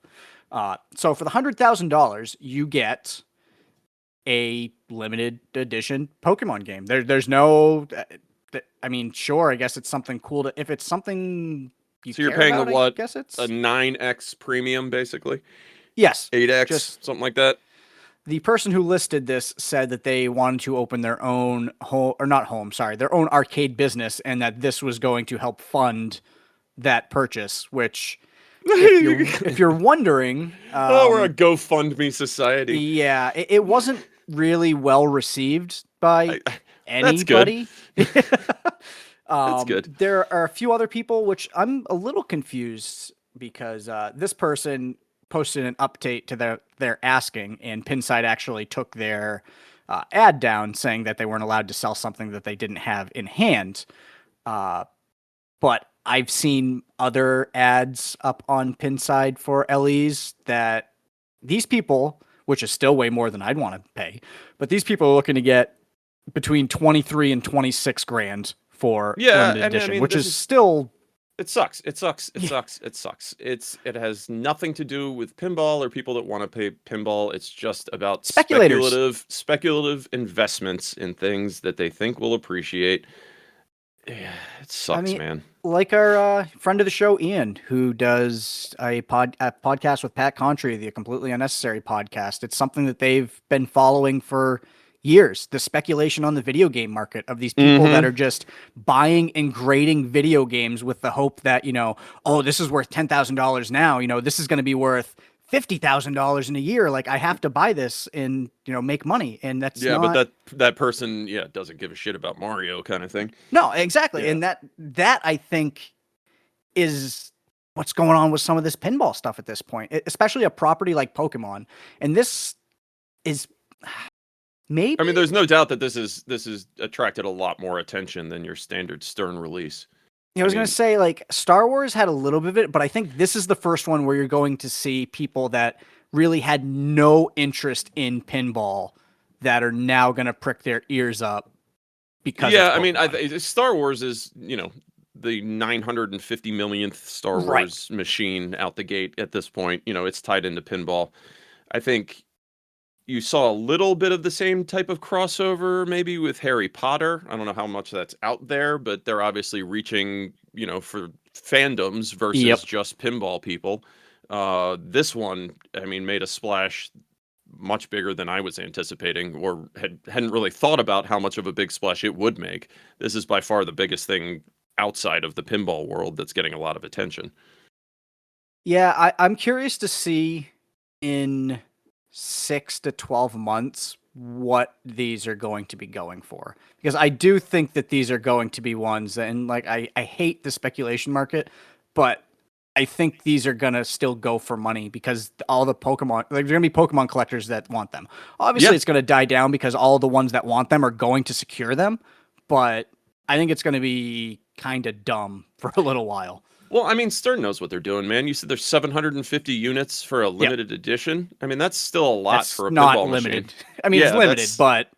So for the $100,000, you get a limited edition Pokemon game. There's no. I mean, sure, I guess it's something cool to. If it's something you So you're care paying about, a what? I guess it's A 9x premium, basically. yes. 8x, Just- something like that. The person who listed this said that they wanted to open their own home, or not home, sorry, their own arcade business, and that this was going to help fund that purchase. Which, if you're wondering, We're a GoFundMe society. yeah, it wasn't really well received by That's good. anybody. That's good. There are a few other people, which I'm a little confused because this person posted an update to their asking, and Pinside actually took their ad down saying that they weren't allowed to sell something that they didn't have in hand. But I've seen other ads up on Pinside for LEs that these people, which is still way more than I'd want to pay, but these people are looking to get between 23 and 26 grand for limited and I edition, mean, which this is still It sucks. It sucks. It has nothing to do with pinball or people that want to pay pinball. It's just about Speculators. speculative investments in things that they think will appreciate. Yeah, it sucks, mean, man. like our friend of the show, Ian, who does a podcast with Pat Contry, the Completely Unnecessary podcast. It's something that they've been following for years. The speculation on the video game market of these people that are just buying and grading video games with the hope that, oh, this is worth $10,000 now. This is going to be worth $50,000 in a year. Like, I have to buy this and, make money. And that's but that person, doesn't give a shit about Mario kind of thing. No, exactly. Yeah. And that I think is what's going on with some of this pinball stuff at this point, especially a property like Pokemon. And this is maybe, I mean, there's no doubt that this is attracted a lot more attention than your standard Stern release. I was going to say, like, Star Wars had a little bit of it, but I think this is the first one where you're going to see people that really had no interest in pinball that are now going to prick their ears up because I mean, Star Wars is, the 950 millionth Star Wars machine out the gate at this point. It's tied into pinball. I think you saw a little bit of the same type of crossover maybe with Harry Potter. I don't know how much that's out there, but they're obviously reaching, for fandoms versus just pinball people. This one, I mean, made a splash much bigger than I was anticipating or hadn't really thought about how much of a big splash it would make. This is by far the biggest thing outside of the pinball world that's getting a lot of attention. Yeah, I'm curious to see in 6 to 12 months what these are going to be going for, because I do think that these are going to be ones, and like I hate the speculation market, but I think these are gonna still go for money because all the Pokemon, like, there's gonna be Pokemon collectors that want them. Obviously, it's gonna die down because all the ones that want them are going to secure them, but I think it's gonna be kind of dumb for a little while. Well, I mean, Stern knows what they're doing, man. You said there's 750 units for a limited edition. I mean, that's still a lot for a pinball limited machine. I mean, it's limited, but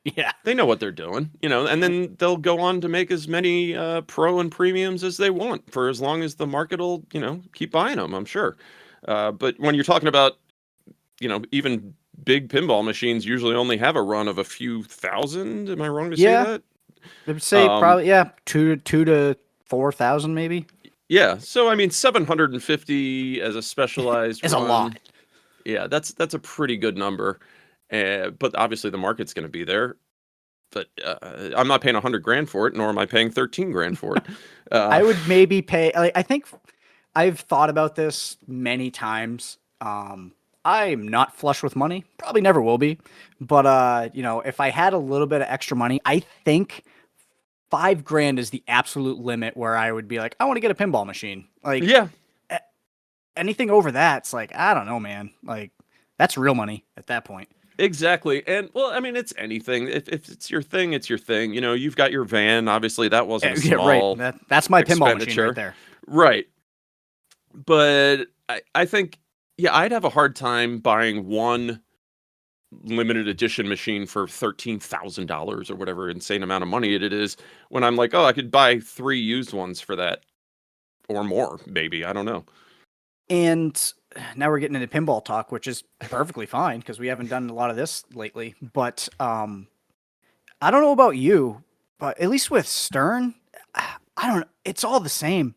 they know what they're doing, and then they'll go on to make as many pro and premiums as they want for as long as the market will, keep buying them, I'm sure. But when you're talking about, even big pinball machines usually only have a run of a few thousand. Am I wrong to say that? I would say probably, 2 to 4,000 maybe. Yeah, so I mean, 750 as a specialized is a lot. Yeah, that's a pretty good number, but obviously the market's going to be there. But I'm not paying $100,000 for it, nor am I paying $13,000 for it. I would maybe pay. I think I've thought about this many times. I'm not flush with money, probably never will be. But if I had a little bit of extra money, I think $5,000 is the absolute limit where I would be like, I want to get a pinball machine. Like, anything over that's like, I don't know, man. Like, that's real money at that point. Exactly. And well, I mean, it's anything. If it's your thing, it's your thing. You've got your van. Obviously, that wasn't a small That's my pinball machine right there. Right. But I think, I'd have a hard time buying one limited edition machine for $13,000 or whatever insane amount of money it is, when I'm like, oh, I could buy 3 used ones for that or more, maybe. I don't know. And now we're getting into pinball talk, which is perfectly fine because we haven't done a lot of this lately. But I don't know about you, but at least with Stern, I don't know. It's all the same.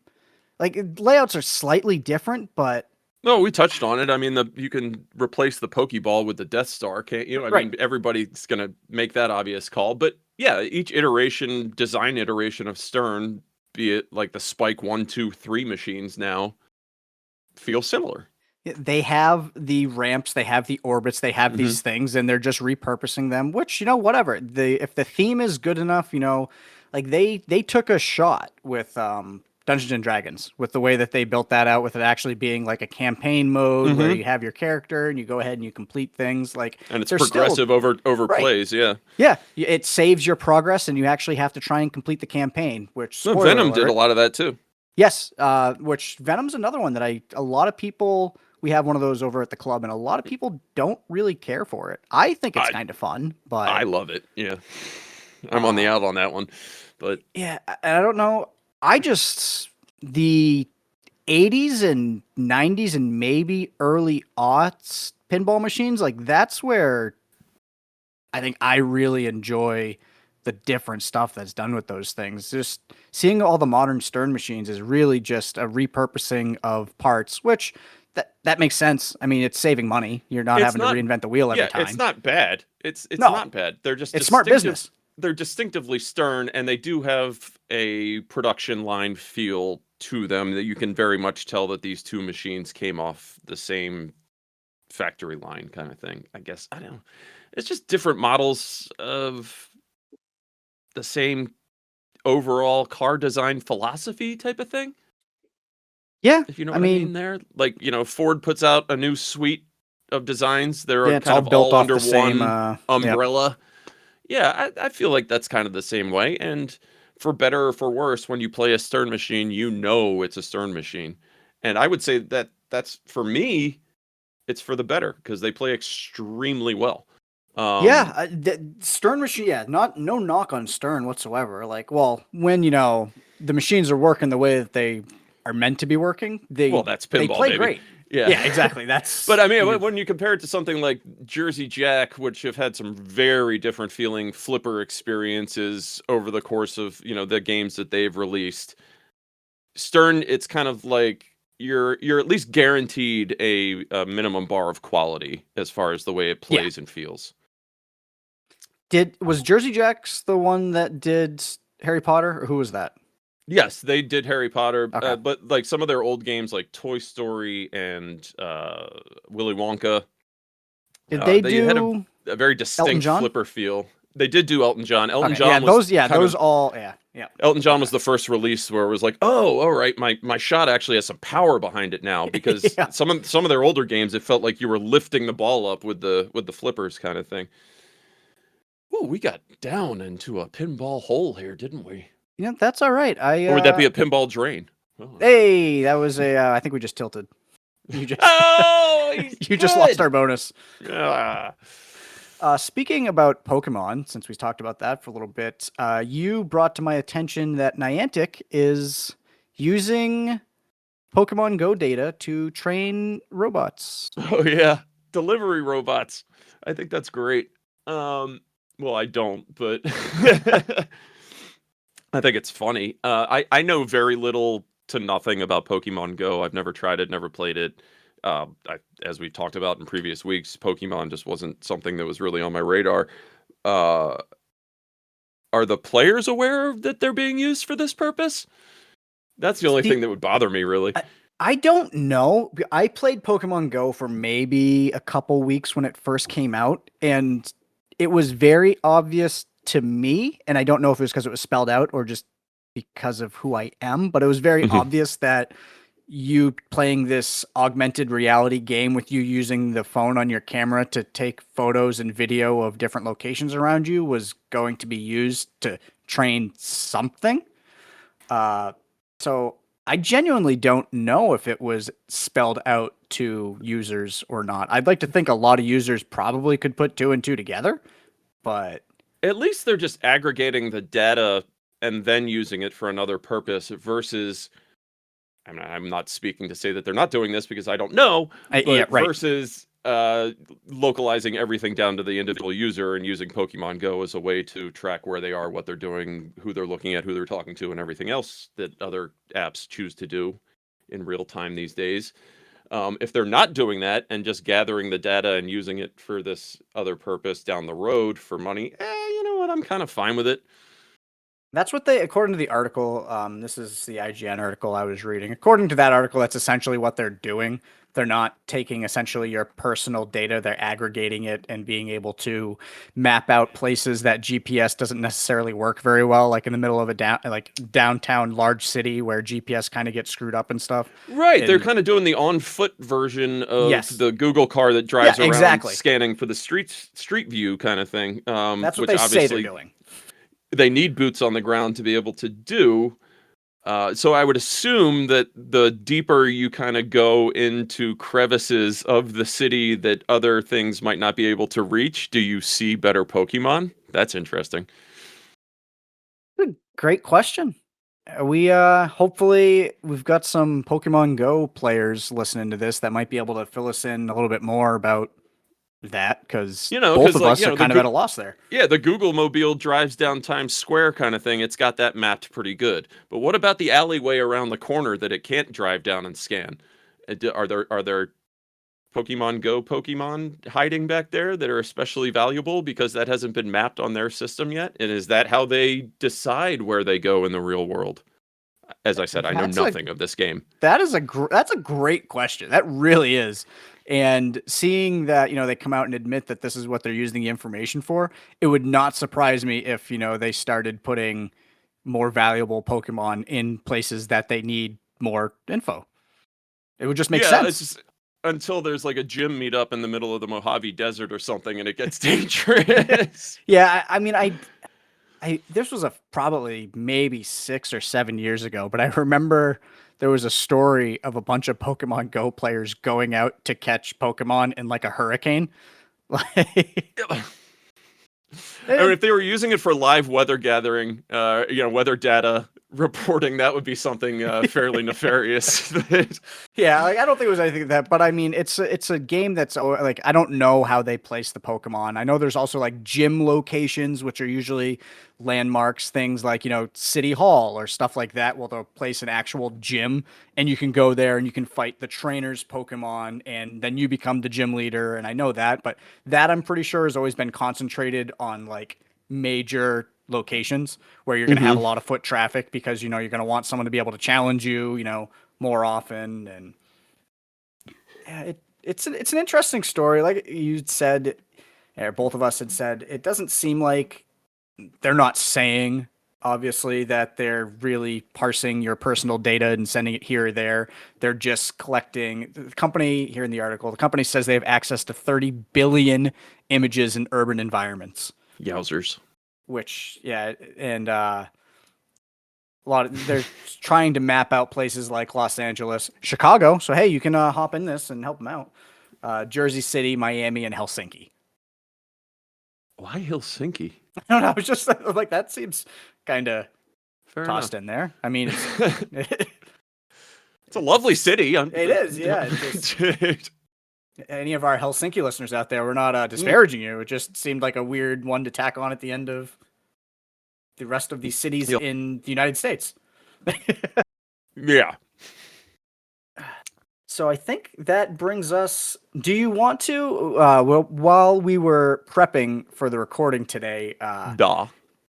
Like, layouts are slightly different, but no, we touched on it. I mean, you can replace the Pokeball with the Death Star, can't you? I mean, everybody's going to make that obvious call. But yeah, each design iteration of Stern, be it like the Spike 1, 2, 3 machines now, feel similar. They have the ramps, they have the orbits, they have these things, and they're just repurposing them, which, whatever. If the theme is good enough, like they took a shot with Dungeons and Dragons, with the way that they built that out, with it actually being like a campaign mode where you have your character and you go ahead and you complete things, like, and it's progressive over plays. Yeah, it saves your progress and you actually have to try and complete the campaign, which Venom did a lot of that too. Yes, which Venom's another one that a lot of people, we have one of those over at the club, and a lot of people don't really care for it. I think it's kind of fun, but I love it. Yeah, I'm on the out on that one, but yeah, I don't know. The 80s and 90s and maybe early aughts pinball machines, like, that's where I think I really enjoy the different stuff that's done with those things. Just seeing all the modern Stern machines is really just a repurposing of parts, which That makes sense. I mean, it's saving money. You're not It's having not- to reinvent the wheel every Yeah, time. it's not bad. It's No. not bad. They're just It's smart business. They're distinctively Stern, and they do have a production line feel to them that you can very much tell that these two machines came off the same factory line kind of thing. I guess I don't know. It's just different models of the same overall car design philosophy type of thing. Yeah, If you know what I mean there. Like, Ford puts out a new suite of designs. They're it's kind all of built all off under the same one yep. umbrella. Yeah, I feel like that's kind of the same way. And for better or for worse, when you play a Stern machine, it's a Stern machine. And I would say that that's, for me, it's for the better because they play extremely well. Stern machine. Yeah, no knock on Stern whatsoever. Like, well, when the machines are working the way that they are meant to be working, that's pinball, they play baby. great. Yeah, exactly. That's. But I mean, when you compare it to something like Jersey Jack, which have had some very different feeling flipper experiences over the course of the games that they've released, Stern, it's kind of like you're at least guaranteed a minimum bar of quality as far as the way it plays and feels. Was Jersey Jack's the one that did Harry Potter, or who was that? Yes, they did Harry Potter, Okay. but like some of their old games, like Toy Story and Willy Wonka, Did they had do a very distinct John? flipper feel. They did do Elton John. Elton okay, John was Elton John was the first release where it was like, oh, all right, my shot actually has some power behind it now because some of their older games, it felt like you were lifting the ball up with the flippers kind of thing. Oh, we got down into a pinball hole here, didn't we? Yeah, that's all right. Or would that be a pinball drain? Oh. Hey, that was I think we just tilted. You just just lost our bonus. Yeah. Speaking about Pokemon, since we talked about that for a little bit, you brought to my attention that Niantic is using Pokemon Go data to train robots. Oh yeah, delivery robots. I think that's great. Well, I don't, but I think it's funny. I know very little to nothing about Pokemon Go. I've never tried it, never played it. As we talked about in previous weeks, Pokemon just wasn't something that was really on my radar. Are the players aware that they're being used for this purpose? That's the only thing that would bother me, really. I don't know. I played Pokemon Go for maybe a couple weeks when it first came out, and it was very obvious to me, and I don't know if it was because it was spelled out or just because of who I am, but it was very obvious that you playing this augmented reality game with you using the phone on your camera to take photos and video of different locations around you was going to be used to train something. So I genuinely don't know if it was spelled out to users or not. I'd like to think a lot of users probably could put two and two together, but at least they're just aggregating the data and then using it for another purpose versus, I'm not speaking to say that they're not doing this because I don't know, versus localizing everything down to the individual user and using Pokemon Go as a way to track where they are, what they're doing, who they're looking at, who they're talking to, and everything else that other apps choose to do in real time these days. If they're not doing that and just gathering the data and using it for this other purpose down the road for money, you know what? I'm kind of fine with it. That's what according to the article, this is the IGN article I was reading. According to that article, that's essentially what they're doing. They're not taking essentially your personal data. They're aggregating it and being able to map out places that GPS doesn't necessarily work very well, like in the middle of a downtown large city where GPS kind of gets screwed up and stuff. Right. They're kind of doing the on-foot version of the Google car that drives around scanning for the street view kind of thing. That's what they say they're doing. They need boots on the ground to be able to do. So I would assume that the deeper you kind of go into crevices of the city that other things might not be able to reach, do you see better Pokemon? That's interesting. Great question. We hopefully we've got some Pokemon Go players listening to this that might be able to fill us in a little bit more about that, because both of us are kind of at a loss there. Yeah, the Google Mobile drives down Times Square kind of thing. It's got that mapped pretty good. But what about the alleyway around the corner that it can't drive down and scan? Are there Pokemon Go Pokemon hiding back there that are especially valuable because that hasn't been mapped on their system yet? And is that how they decide where they go in the real world? As I said, I know nothing of this game. That's a great question. That really is. And seeing that, they come out and admit that this is what they're using the information for, it would not surprise me if, they started putting more valuable Pokemon in places that they need more info. It would just make sense. It's just, until there's like a gym meetup in the middle of the Mojave Desert or something and it gets dangerous. Yeah, I mean, this was probably maybe 6 or 7 years ago, but I remember there was a story of a bunch of Pokemon Go players going out to catch Pokemon in like a hurricane. I mean, if they were using it for live weather gathering, weather data reporting, that would be something fairly nefarious. Yeah, I don't think it was anything like that, but I mean, it's a game that's like, I don't know how they place the Pokemon. I know there's also like gym locations, which are usually landmarks, things like, City Hall or stuff like that, where they'll place an actual gym and you can go there and you can fight the trainer's Pokemon and then you become the gym leader. And I know that, but that I'm pretty sure has always been concentrated on like major locations where you're going to have a lot of foot traffic because, you're going to want someone to be able to challenge you, more often. And yeah, it's an interesting story. Like you said, or both of us had said, it doesn't seem like they're not saying, obviously, that they're really parsing your personal data and sending it here or there. They're just collecting. The company, here in the article, the company says they have access to 30 billion images in urban environments. Yowzers. Which, yeah, and they're trying to map out places like Los Angeles, Chicago. So, hey, you can hop in this and help them out. Jersey City, Miami, and Helsinki. Why Helsinki? I don't know. It's just like, that seems kind of tossed in there. I mean, it's a lovely city. It is, yeah. Any of our Helsinki listeners out there, we're not disparaging you. It just seemed like a weird one to tack on at the end of the rest of these cities in the United States. Yeah. So I think that brings us. Do you want to? While we were prepping for the recording today,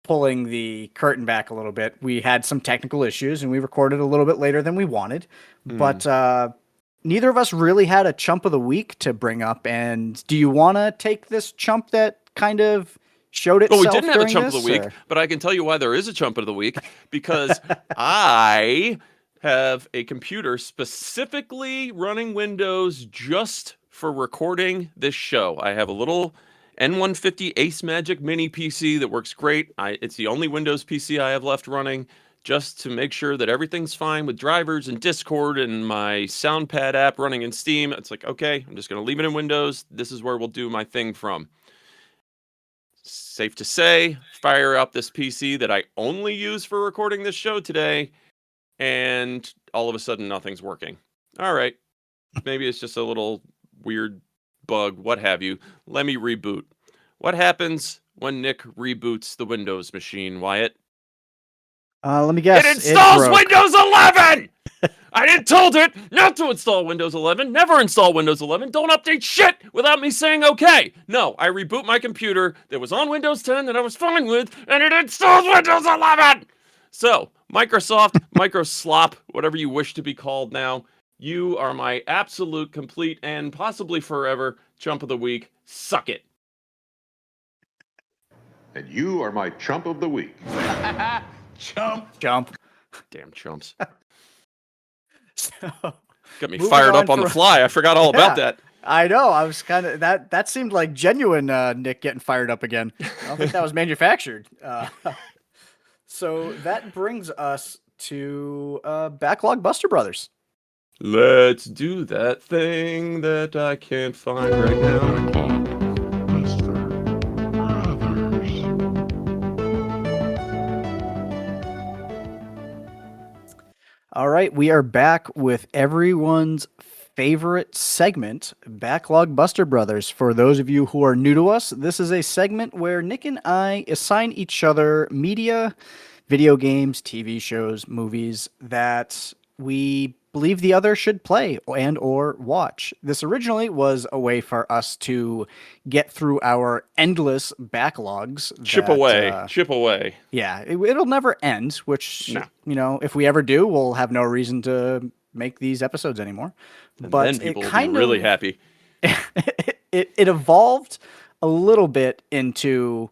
pulling the curtain back a little bit, we had some technical issues and we recorded a little bit later than we wanted. But neither of us really had a chump of the week to bring up. And do you want to take this chump that kind of showed itself? Well, we didn't have a chump this, of the week, but I can tell you why there is a chump of the week, because I have a computer specifically running Windows just for recording this show. I have a little N150 Ace Magic Mini PC that works great. It's the only Windows PC I have left running, just to make sure that everything's fine with drivers and Discord and my SoundPad app running in Steam. It's like, okay, I'm just going to leave it in Windows. This is where we'll do my thing from. Safe to say, fire up this PC that I only use for recording this show today, and all of a sudden nothing's working. All right, maybe it's just a little weird bug, what have you. Let me reboot. What happens when Nick reboots the Windows machine, Wyatt? Let me guess. It installs Windows 11! I didn't told it not to install Windows 11. Never install Windows 11. Don't update shit without me saying okay. No, I reboot my computer that was on Windows 10 that I was fine with, and it installs Windows 11! So, Microsoft, Microslop, whatever you wish to be called now, you are my absolute, complete, and possibly forever chump of the week. Suck it. And you are my chump of the week. Jump. Damn chumps. So, got me fired up on the fly. I forgot all about that. I know. I was kind of that seemed like genuine Nick getting fired up again. I don't think that was manufactured. So that brings us to Backlog Buster Brothers. Let's do that thing that I can't find right now. All right, we are back with everyone's favorite segment, Backlog Buster Brothers. For those of you who are new to us, this is a segment where Nick and I assign each other media, video games, TV shows, movies that we believe the other should play and or watch. This originally was a way for us to get through our endless backlogs. Chip away. Yeah, it'll never end, which, No. you know, if we ever do, we'll have no reason to make these episodes anymore. And But then people will be really happy. it evolved a little bit into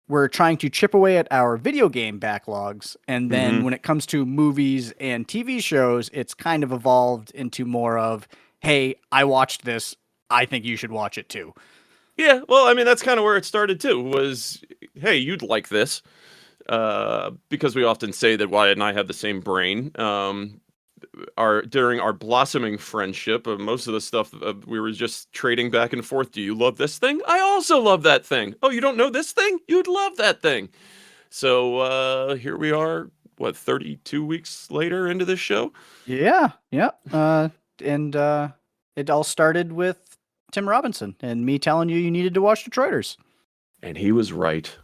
we're trying to chip away at our video game backlogs. And then when it comes to movies and TV shows, it's kind of evolved into more of, hey, I watched this. I think you should watch it too. Yeah, well, I mean, that's kind of where it started too, was, hey, you'd like this. Because we often say that Wyatt and I have the same brain. During our blossoming friendship, most of the stuff we were just trading back and forth. Do you love this thing? I also love that thing. Oh, you don't know this thing? You'd love that thing. So here we are, 32 weeks later into this show? Yeah. And it all started with Tim Robinson and me telling you needed to watch Detroiters. And he was right.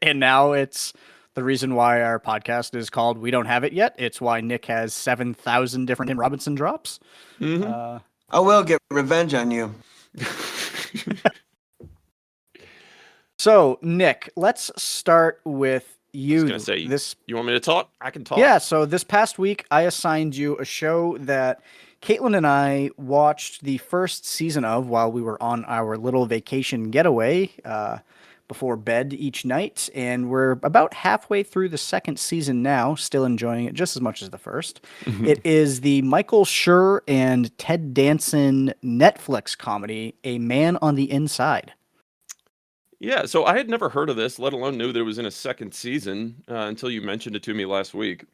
And now it's the reason why our podcast is called We Don't Have It Yet. It's why Nick has 7,000 different Tim Robinson drops. I will get revenge on you. So, Nick, let's start with you. I was gonna say, you want me to talk? I can talk. Yeah, so this past week, I assigned you a show that Caitlin and I watched the first season of while we were on our little vacation getaway before bed each night. And we're about halfway through the second season now, still enjoying it just as much as the first. It is the Michael Schur and Ted Danson Netflix comedy, A Man on the Inside. Yeah, so I had never heard of this, let alone knew that it was in a second season until you mentioned it to me last week.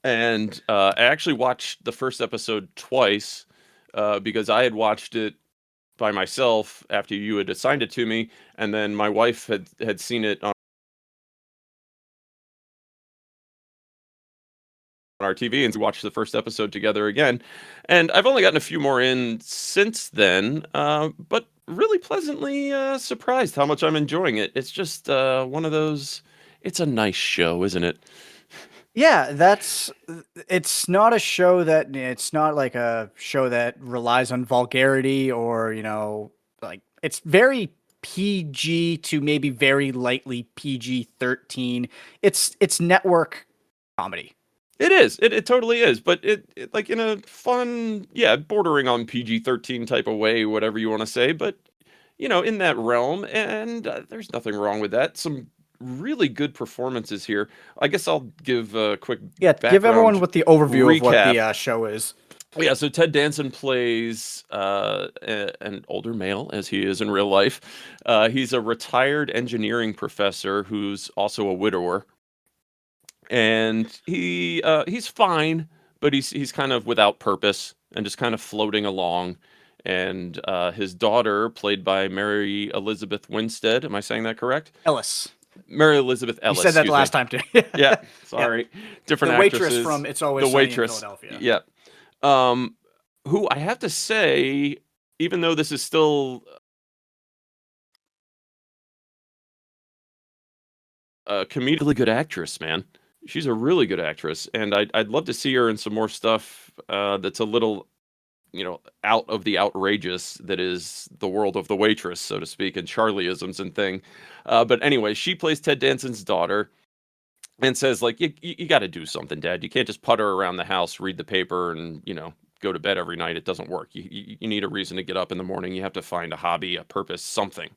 And I actually watched the first episode twice because I had watched it by myself after you had assigned it to me, and then my wife had seen it on our TV, and we watched the first episode together again. And I've only gotten a few more in since then, but really pleasantly surprised how much I'm enjoying it. It's just one of those, it's a nice show, isn't it? Yeah, it's not a show it's not like a show that relies on vulgarity or, like it's very PG to maybe very lightly PG-13. It's network comedy. It is. It totally is. But it like in a fun, bordering on PG-13 type of way, whatever you want to say. But, in that realm, and there's nothing wrong with that. Some really good performances here. I guess I'll give a quick give everyone what the overview of what recap. the show is. Yeah, so Ted Danson plays an older male, as he is in real life. He's a retired engineering professor who's also a widower. And he's fine, but he's kind of without purpose and just kind of floating along. And his daughter, played by Mary Elizabeth Winstead, am I saying that correct? Ellis. Mary Elizabeth Ellis. You said that last time too. Yeah, sorry. Different the waitress actresses. from It's Always Sunny in Philadelphia. Yeah. Who I have to say, even though this is still a comedically good actress, man. She's a really good actress, and I'd love to see her in some more stuff that's a little, out of the outrageous that is the world of The Waitress, so to speak, and Charlieisms and thing. But anyway, she plays Ted Danson's daughter and says, like, you got to do something, Dad. You can't just putter around the house, read the paper, and, go to bed every night. It doesn't work. You need a reason to get up in the morning. You have to find a hobby, a purpose, something.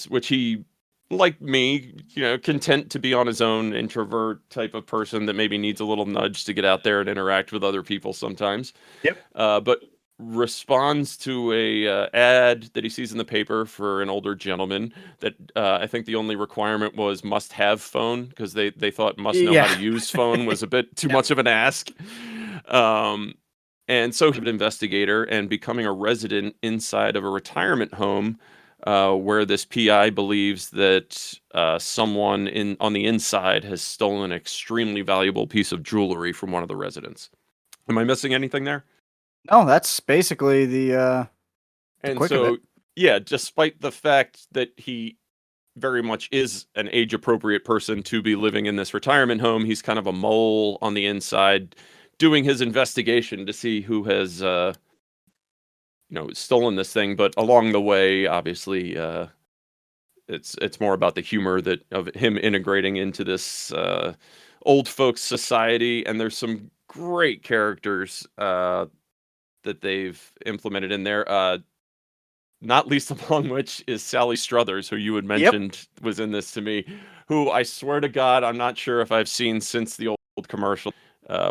Which he, like me, content to be on his own, introvert type of person that maybe needs a little nudge to get out there and interact with other people sometimes. Yep. But responds to a ad that he sees in the paper for an older gentleman that I think the only requirement was must have phone, because they thought must know how to use phone was a bit too much of an ask. And so he's an investigator and becoming a resident inside of a retirement home where this PI believes that someone on the inside has stolen an extremely valuable piece of jewelry from one of the residents. Am I missing anything there? No, that's basically the and quick of so, it. yeah, despite the fact that he very much is an age-appropriate person to be living in this retirement home. He's kind of a mole on the inside, doing his investigation to see who has, stolen this thing. But along the way, obviously, it's more about the humor of him integrating into this old folks society. And there's some great characters that they've implemented in there. Not least among which is Sally Struthers, who you had mentioned was in this to me, who I swear to God, I'm not sure if I've seen since the old commercial.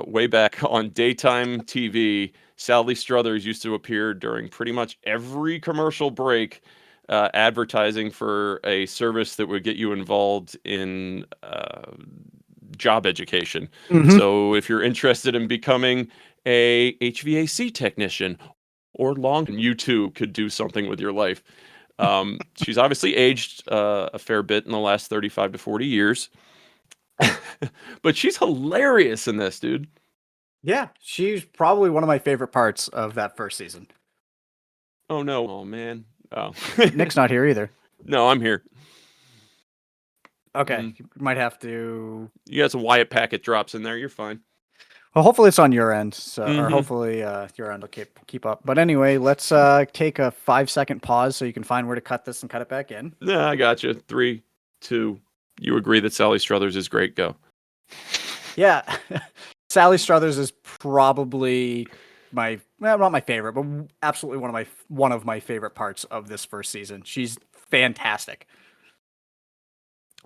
Way back on daytime TV, Sally Struthers used to appear during pretty much every commercial break, advertising for a service that would get you involved in job education. So if you're interested in becoming a HVAC technician, or you too could do something with your life. She's obviously aged a fair bit in the last 35 to 40 years. But she's hilarious in this, dude. Yeah, she's probably one of my favorite parts of that first season. Oh, no. Oh, man. Oh. Nick's not here either. No, I'm here. Okay, you might have to... You got some Wyatt packet drops in there. You're fine. Well, hopefully it's on your end, or hopefully your end will keep up. But anyway, let's take a 5-second pause so you can find where to cut this and cut it back in. Yeah, I got you. 3, 2. You agree that Sally Struthers is great. Go. Yeah, Sally Struthers is probably not my favorite, but absolutely one of my favorite parts of this first season. She's fantastic.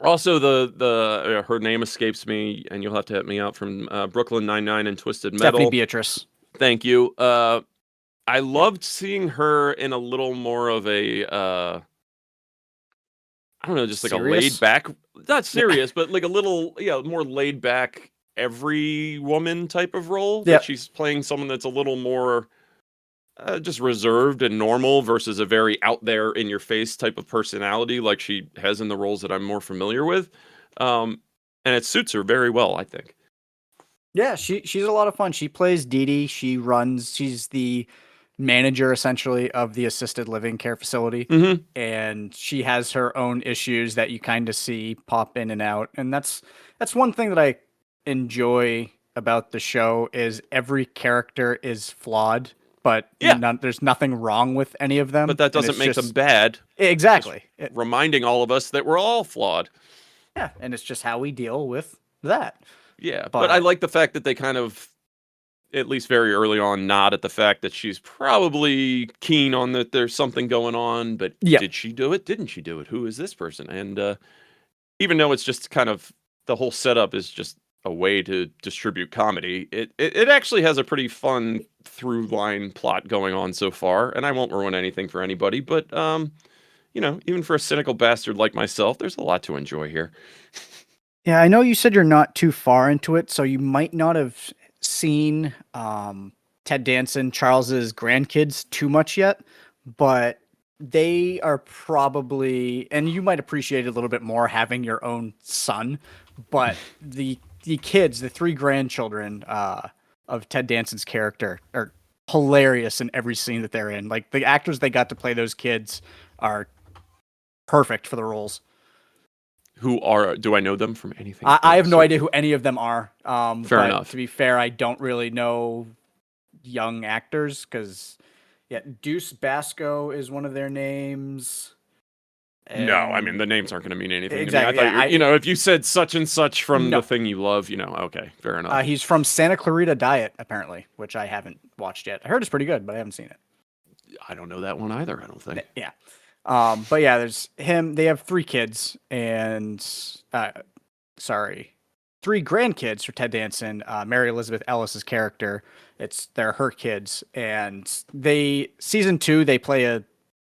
Also, the her name escapes me, and you'll have to help me out, from Brooklyn Nine-Nine and Twisted Metal. Stephanie Beatrice. Thank you. I loved seeing her in a little more of a, I don't know, just like Serious? a laid back, not serious, but like a little, more laid back, every woman type of role. Yep. That she's playing someone that's a little more just reserved and normal versus a very out there in your face type of personality like she has in the roles that I'm more familiar with. And it suits her very well, I think. Yeah, she's a lot of fun. She plays Dee Dee. She's the manager essentially of the assisted living care facility. And she has her own issues that you kind of see pop in and out. And that's one thing that I enjoy about the show is every character is flawed. But there's nothing wrong with any of them. But that doesn't make them bad. Exactly. Reminding all of us that we're all flawed. Yeah, and it's just how we deal with that. Yeah, but I like the fact that they kind of, at least very early on, nod at the fact that she's probably keen on that there's something going on, but did she do it? Didn't she do it? Who is this person? And even though it's just kind of, the whole setup is just a way to distribute comedy, it actually has a pretty fun through line plot going on so far, and I won't ruin anything for anybody, but even for a cynical bastard like myself, there's a lot to enjoy here. Yeah, I know you said you're not too far into it, so you might not have seen Ted Danson, Charles's grandkids too much yet, but they are probably, and you might appreciate it a little bit more having your own son, but the kids, the 3 grandchildren of Ted Danson's character, are hilarious in every scene that they're in. Like, the actors they got to play those kids are perfect for the roles. Do I know them from anything? I have no idea who any of them are. Fair enough. To be fair, I don't really know young actors because, Deuce Basco is one of their names. No, I mean, the names aren't going to mean anything exactly, to me. I thought, if you said such and such from the thing you love, okay, fair enough. He's from Santa Clarita Diet, apparently, which I haven't watched yet. I heard it's pretty good, but I haven't seen it. I don't know that one either, I don't think. Yeah. But yeah, there's him. They have 3 kids and, 3 grandkids for Ted Danson. Mary Elizabeth Ellis's character, they're her kids. And season 2, they play a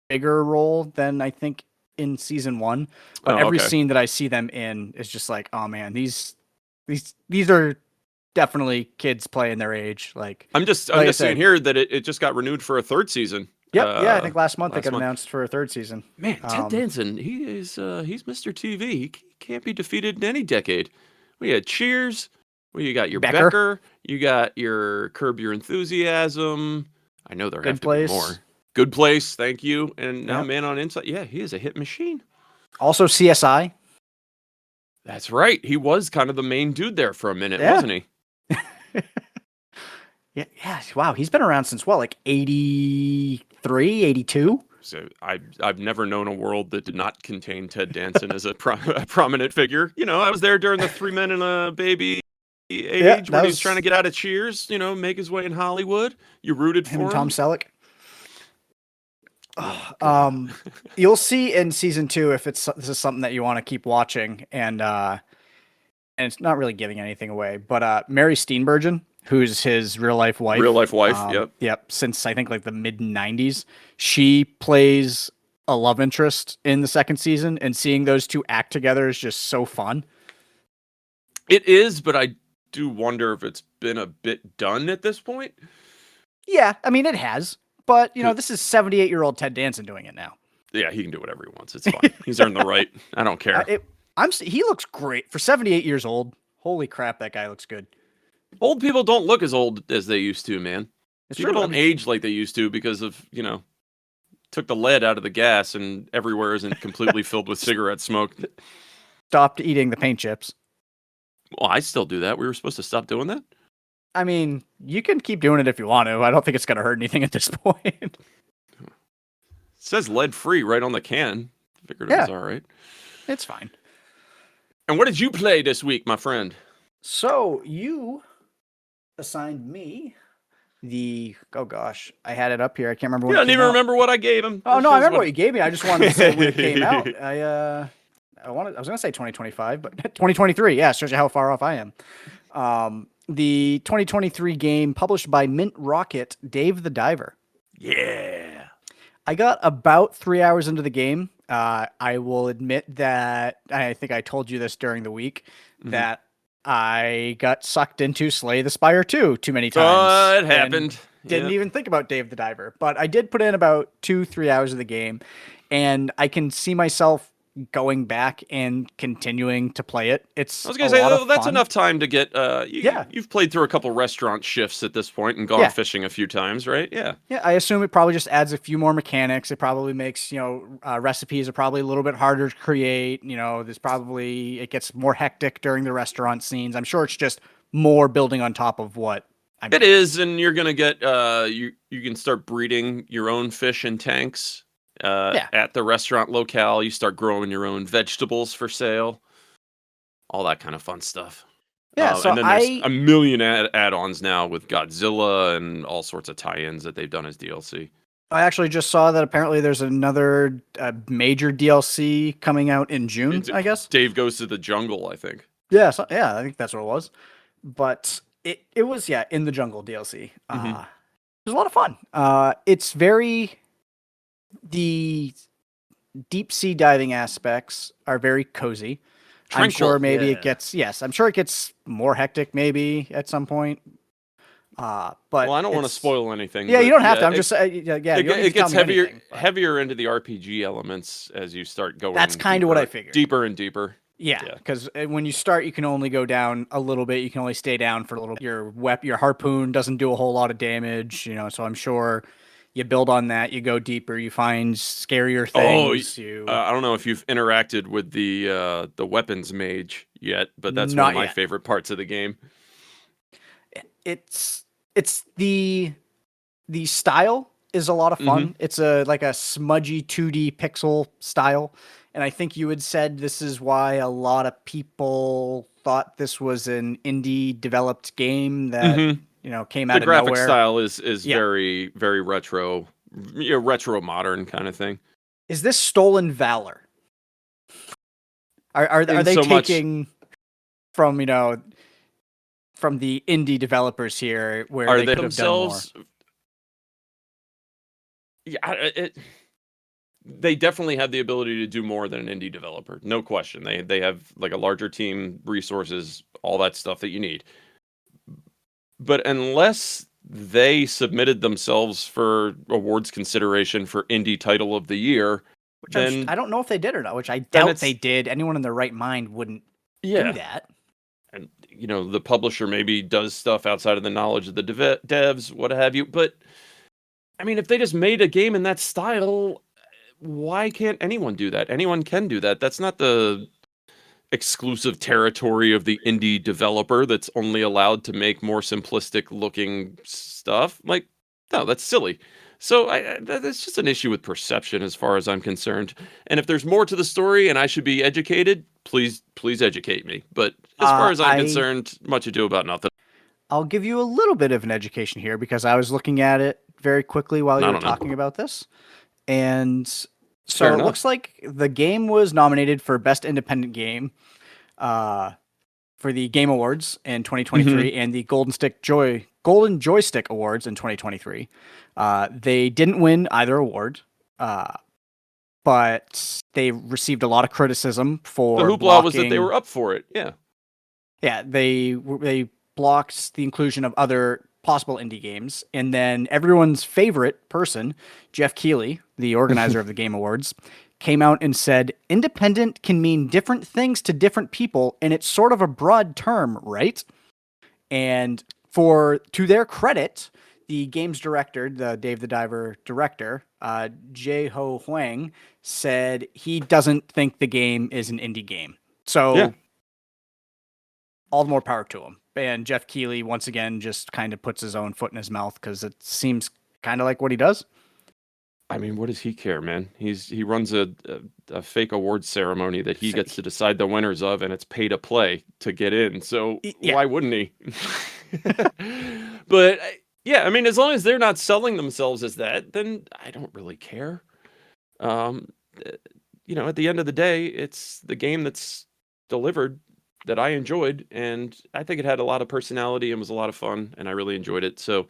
bigger role than I think in season 1, but every scene that I see them in is just like, oh man, these are definitely kids playing their age. Like, I'm just saying here that it just got renewed for a 3rd season. Yep, I think last month they got announced for a 3rd season. Man, Ted Danson, he's Mr. TV. He can't be defeated in any decade. We had Cheers, you got your Becker, you got your Curb Your Enthusiasm. I know there have to be more. Good Place, thank you. And now Man on Inside. Yeah, he is a hit machine. Also CSI. That's right. He was kind of the main dude there for a minute, Yeah. wasn't he? Yeah. Wow. He's been around since what, like 83, 82? So I've never known a world that did not contain Ted Danson as a prominent figure. You know, I was there during the 3 Men and a Baby age when he was trying to get out of Cheers, you know, make his way in Hollywood. You rooted for him. And Tom Selleck. You'll see in season 2 if this is something that you want to keep watching, and it's not really giving anything away, but Mary Steenburgen, who's his real life wife. Yep. Since I think like the mid 90s, she plays a love interest in the second season, and seeing those two act together is just so fun. It is, but I do wonder if it's been a bit done at this point. Yeah, I mean it has. But, you know, this is 78-year-old Ted Danson doing it now. Yeah, he can do whatever he wants. It's fine. He's earned the right. I don't care. He looks great. For 78 years old, holy crap, that guy looks good. Old people don't look as old as they used to, man. It's People true. don't age like they used to because of, you know, took the lead out of the gas and everywhere isn't completely filled with cigarette smoke. Stopped eating the paint chips. Well, I still do that. We were supposed to stop doing that? I mean, you can keep doing it if you want to. I don't think it's going to hurt anything at this point. It says lead-free right on the can. Figured it was all right. It's fine. And what did you play this week, my friend? So, you assigned me oh gosh, I had it up here. I can't remember when You don't even remember what I gave him. Oh, no, I remember what you gave me. I just wanted to say when it came out. I was going to say 2025, but 2023. Yeah, shows you how far off I am. The 2023 game published by Mint Rocket, Dave the Diver. Yeah. I got about 3 hours into the game. I will admit that I think I told you this during the week that I got sucked into Slay the Spire 2 too many times. It happened. Didn't even think about Dave the Diver, but I did put in about 2-3 hours of the game, and I can see myself going back and continuing to play it. I was going to say, that's enough time to get, you've played through a couple restaurant shifts at this point and gone fishing a few times, right? Yeah. Yeah, I assume it probably just adds a few more mechanics. It probably makes, recipes are probably a little bit harder to create. It gets more hectic during the restaurant scenes. I'm sure it's just more building on top of what it is, and you're going to get, you can start breeding your own fish in tanks. At the restaurant locale, you start growing your own vegetables for sale, all that kind of fun stuff. Yeah, so and then there's a million add-ons now with Godzilla and all sorts of tie-ins that they've done as DLC. I actually just saw that apparently there's another major DLC coming out in June, I guess. Dave Goes to the Jungle, I think. Yeah, I think that's what it was. But it was, In the Jungle DLC. It was a lot of fun. It's very... The deep sea diving aspects are very cozy. Tranquil. I'm sure maybe it gets more hectic maybe at some point. But I don't want to spoil anything. Yeah, you don't have to. I'm just it gets heavier into the RPG elements as you start going. That's kind of what I figured. Deeper and deeper. Yeah, because when you start, you can only go down a little bit. You can only stay down for a little. Your harpoon doesn't do a whole lot of damage, So I'm sure. You build on that. You go deeper. You find scarier things. I don't know if you've interacted with the weapons mage yet, but that's one of my favorite parts of the game. It's the style is a lot of fun. It's like a smudgy 2D pixel style, and I think you had said this is why a lot of people thought this was an indie developed game that. Came out of nowhere. The graphic style is very, very retro, retro modern kind of thing. Is this stolen valor? Are they taking from from the indie developers here where they could have done more? Yeah, they definitely have the ability to do more than an indie developer, no question. They have like a larger team, resources, all that stuff that you need. But unless they submitted themselves for awards consideration for Indie Title of the Year, then I don't know if they did or not, which I doubt they did. Anyone in their right mind wouldn't do that. And, the publisher maybe does stuff outside of the knowledge of the devs, what have you. But, I mean, if they just made a game in that style, why can't anyone do that? Anyone can do that. That's not the exclusive territory of the indie developer that's only allowed to make more simplistic looking stuff. Like, no, that's silly. So that's just an issue with perception as far as I'm concerned. And if there's more to the story and I should be educated, please educate me. But as far as I'm concerned, much ado about nothing. I'll give you a little bit of an education here because I was looking at it very quickly while you were talking about this. And so it looks like the game was nominated for Best Independent Game for the Game Awards in 2023 and the Golden Joystick Awards in 2023. They didn't win either award, but they received a lot of criticism for the hoopla was that they were up for it. Yeah. Yeah, they blocked the inclusion of other possible indie games. And then everyone's favorite person, Jeff Keighley, the organizer of the Game Awards, came out and said, independent can mean different things to different people, and it's sort of a broad term, right? And to their credit, the game's director, the Dave the Diver director, Jae-ho Hwang, said he doesn't think the game is an indie game. So all the more power to him. And Jeff Keighley, once again, just kind of puts his own foot in his mouth because it seems kind of like what he does. I mean, what does he care, man? He runs a fake awards ceremony that he gets to decide the winners of, and it's pay to play to get in. So why wouldn't he? But yeah, I mean, as long as they're not selling themselves as that, then I don't really care. At the end of the day, it's the game that's delivered that I enjoyed, and I think it had a lot of personality and was a lot of fun, and I really enjoyed it. So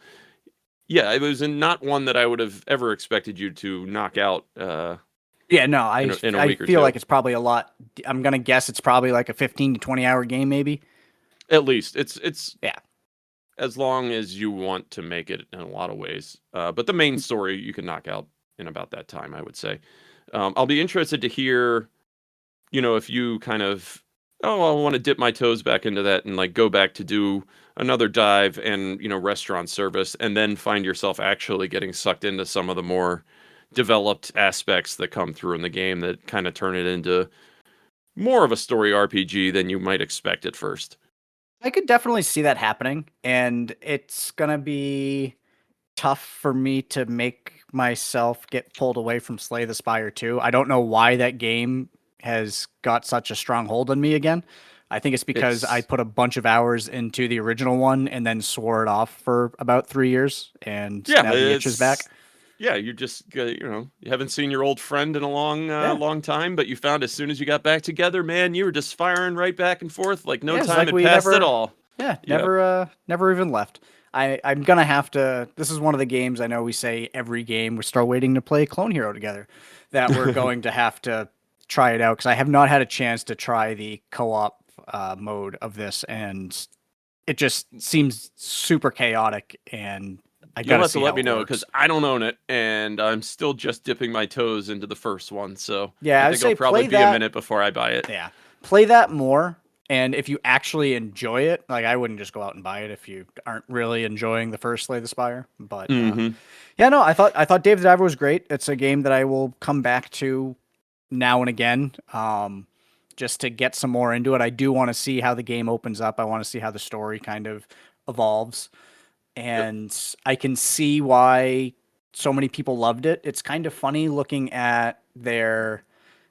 yeah, it was not one that I would have ever expected you to knock out. In a week or feel two. like it's probably a lot. I'm going to guess it's probably like a 15 to 20 hour game, maybe. At least it's as long as you want to make it in a lot of ways. But the main story you can knock out in about that time, I would say. I'll be interested to hear, if you kind of, I want to dip my toes back into that and like go back to do another dive and, restaurant service, and then find yourself actually getting sucked into some of the more developed aspects that come through in the game that kind of turn it into more of a story RPG than you might expect at first. I could definitely see that happening, and it's going to be tough for me to make myself get pulled away from Slay the Spire 2. I don't know why that game has got such a strong hold on me again. I think it's because I put a bunch of hours into the original one and then swore it off for about 3 years, and now the itch is back. Yeah, you just you haven't seen your old friend in a long time, but you found as soon as you got back together, man, you were just firing right back and forth like no time had passed at all. Yeah, never even left. I'm gonna have to. This is one of the games I know we say every game we're still waiting to play Clone Hero together. That we're going to have to try it out because I have not had a chance to try the co-op mode of this, and it just seems super chaotic. And you'll have to let me know because I don't own it, and I'm still just dipping my toes into the first one. So yeah, I think it'll probably be a minute before I buy it. Yeah, play that more. And if you actually enjoy it, like I wouldn't just go out and buy it if you aren't really enjoying the first Slay the Spire. But I thought Dave the Diver was great. It's a game that I will come back to now and again, just to get some more into it. I do want to see how the game opens up. I want to see how the story kind of evolves, and I can see why so many people loved it. It's kind of funny looking at their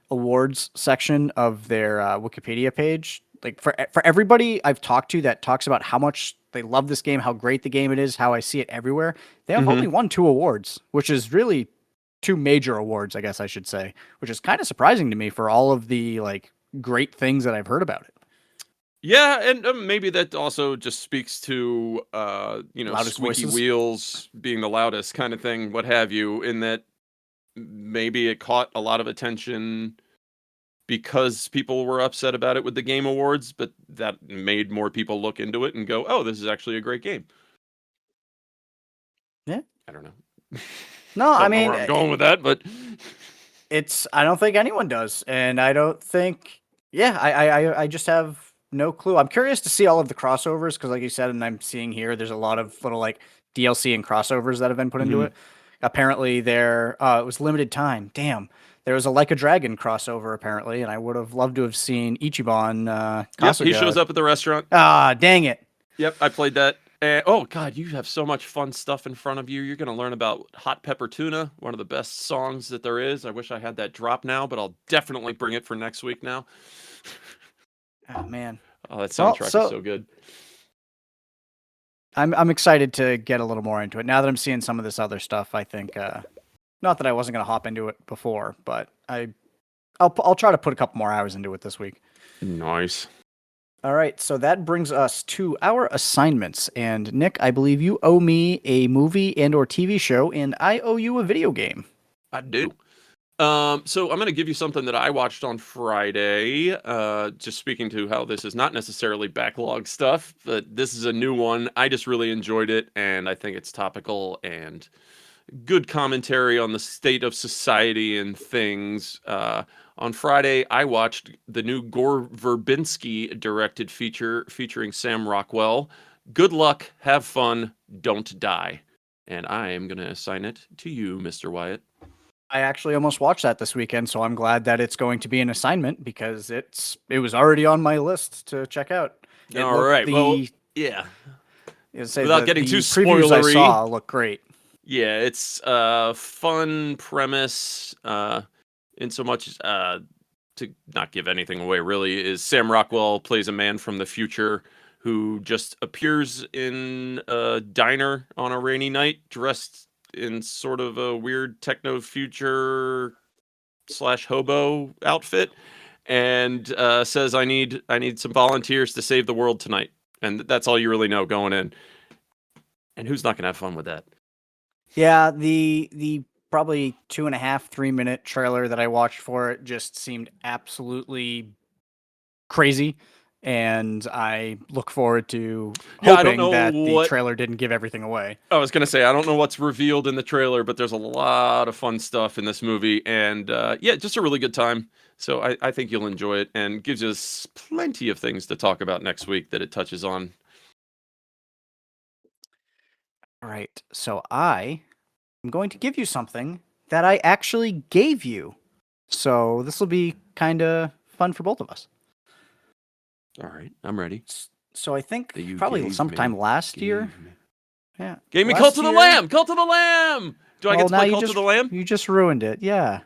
awards section of their Wikipedia page. Like for everybody I've talked to that talks about how much they love this game, how great the game it is, how I see it everywhere, they have only won 2 awards, which is really 2 major awards, I guess I should say, which is kind of surprising to me for all of the like great things that I've heard about it. Yeah, and maybe that also just speaks to loudest squeaky voices. wheels being the loudest kind of thing, what have you, in that maybe it caught a lot of attention because people were upset about it with the Game Awards, but that made more people look into it and go, oh, this is actually a great game. Yeah. I don't know. No, I Don't know mean, where I'm going with that, but I don't think anyone does. And I don't think, I just have no clue. I'm curious to see all of the crossovers because like you said, and I'm seeing here, there's a lot of little like DLC and crossovers that have been put into it. Apparently it was limited time. Damn. there was a Like a Dragon crossover apparently, and I would have loved to have seen Ichiban Yep, he Kasuga. shows up at the restaurant. Ah, dang it. Yep, I played that. Oh, God, you have so much fun stuff in front of you. You're going to learn about Hot Pepper Tuna, one of the best songs that there is. I wish I had that drop now, but I'll definitely bring it for next week now. Oh, man. Oh, that soundtrack is so good. I'm excited to get a little more into it. Now that I'm seeing some of this other stuff, I think, not that I wasn't going to hop into it before, but I'll try to put a couple more hours into it this week. Nice. All right, so that brings us to our assignments. And Nick, I believe you owe me a movie and or TV show, and I owe you a video game. I do. So I'm going to give you something that I watched on Friday. Just speaking to how this is not necessarily backlog stuff, but this is a new one. I just really enjoyed it, and I think it's topical and good commentary on the state of society and things. On Friday, I watched the new Gore Verbinski directed feature featuring Sam Rockwell. Good luck, have fun, don't die. And I am going to assign it to you, Mr. Wyatt. I actually almost watched that this weekend, so I'm glad that it's going to be an assignment because it was already on my list to check out. All right. Well, yeah. Without getting too previews spoilery, I saw look great. Yeah, it's a fun premise. In so much to not give anything away, really, is Sam Rockwell plays a man from the future who just appears in a diner on a rainy night, dressed in sort of a weird techno future / hobo outfit, and says, "I need some volunteers to save the world tonight." And that's all you really know going in. And who's not gonna have fun with that? Yeah, the probably 2.5, 3-minute trailer that I watched for it just seemed absolutely crazy. And I look forward to hoping that the trailer didn't give everything away. I was going to say, I don't know what's revealed in the trailer, but there's a lot of fun stuff in this movie. And yeah, just a really good time. So I think you'll enjoy it and gives us plenty of things to talk about next week that it touches on. All right. So I'm going to give you something that I actually gave you. So this will be kind of fun for both of us. All right, I'm ready. So I think probably sometime last year. Yeah. Gave me Cult of the Lamb! Cult of the Lamb! Do I get to play Cult of the Lamb? You just ruined it. Yeah.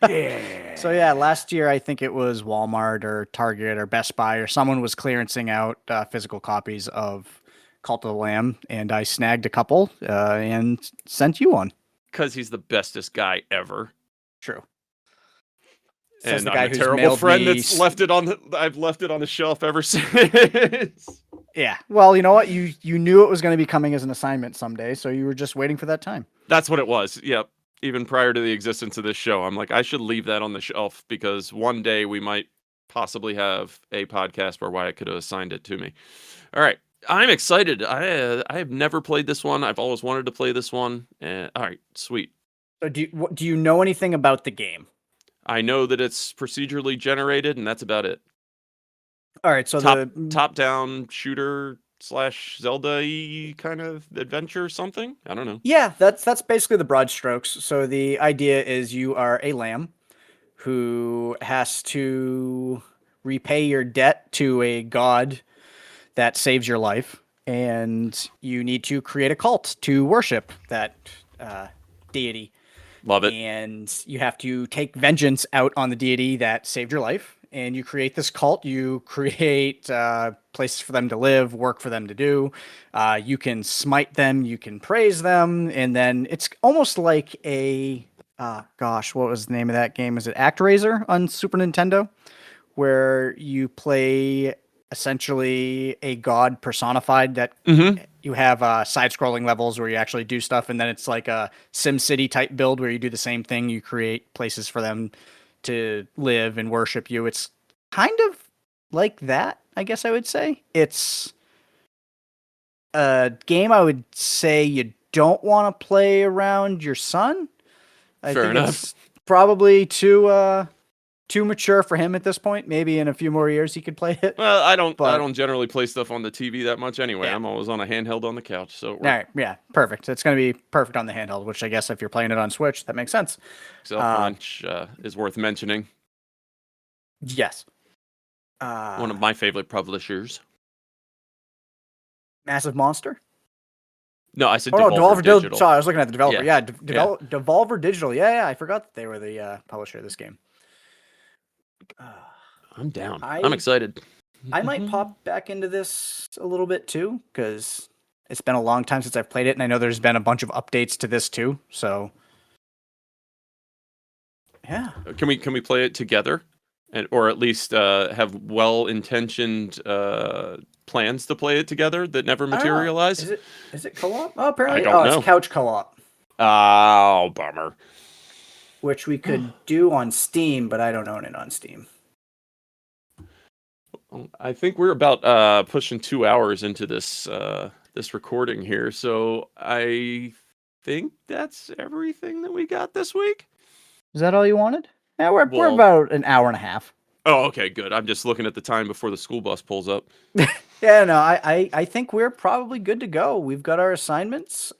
Yeah. So yeah, last year I think it was Walmart or Target or Best Buy or someone was clearancing out physical copies of Cult of the Lamb, and I snagged a couple and sent you one. Because he's the bestest guy ever. True. And the guy I'm a terrible friend that's left it on I've left it on the shelf ever since. Yeah. Well, you know what? You knew it was going to be coming as an assignment someday, so you were just waiting for that time. That's what it was. Yep. Even prior to the existence of this show, I'm like, I should leave that on the shelf because one day we might possibly have a podcast where Wyatt could have assigned it to me. All right. I'm excited. I have never played this one. I've always wanted to play this one. All right. Sweet. So do you know anything about the game? I know that it's procedurally generated, and that's about it. All right, so top-down shooter / Zelda-y kind of adventure something? I don't know. Yeah, that's basically the broad strokes. So the idea is you are a lamb who has to repay your debt to a god that saves your life, and you need to create a cult to worship that deity. Love it. And you have to take vengeance out on the deity that saved your life. And you create this cult. You create places for them to live, work for them to do. You can smite them. You can praise them. And then it's almost like a, what was the name of that game? Is it ActRaiser on Super Nintendo? Where you play essentially a god personified that you have side-scrolling levels where you actually do stuff, and then it's like a SimCity type build where you do the same thing. You create places for them to live and worship you. It's kind of like that, I guess I would say. It's a game I would say you don't want to play around your son. I Fair think enough. It's probably too too mature for him at this point. Maybe in a few more years he could play it. Well, I don't But- generally play stuff on the TV that much anyway. Yeah. I'm always on a handheld on the couch. So All right, yeah, perfect. It's going to be perfect on the handheld, which I guess if you're playing it on Switch, that makes sense. Self-launch is worth mentioning. Yes. One of my favorite publishers. Massive Monster? No, I said Oh, no, Devolver Digital. Sorry, I was looking at the developer. Yeah. Yeah, Devolver Digital. Yeah, I forgot that they were the publisher of this game. I'm down. I- I'm excited. I might pop back into this a little bit too, because it's been a long time since I've played it, and I know there's been a bunch of updates to this too. So, yeah, Can we play it together, or at least have well-intentioned plans to play it together that never I don't know. materialize? Is it co-op? Oh, apparently, don't know. it's couch co-op, Oh, bummer. which we could do on Steam, but I don't own it on Steam. I think we're about pushing 2 hours into this this recording here, so I think that's everything that we got this week. Is that all you wanted? Yeah, we're Well- about an hour and a half. Oh, okay, good. I'm just looking at the time before the school bus pulls up. Yeah, no, I think we're probably good to go. We've got our assignments.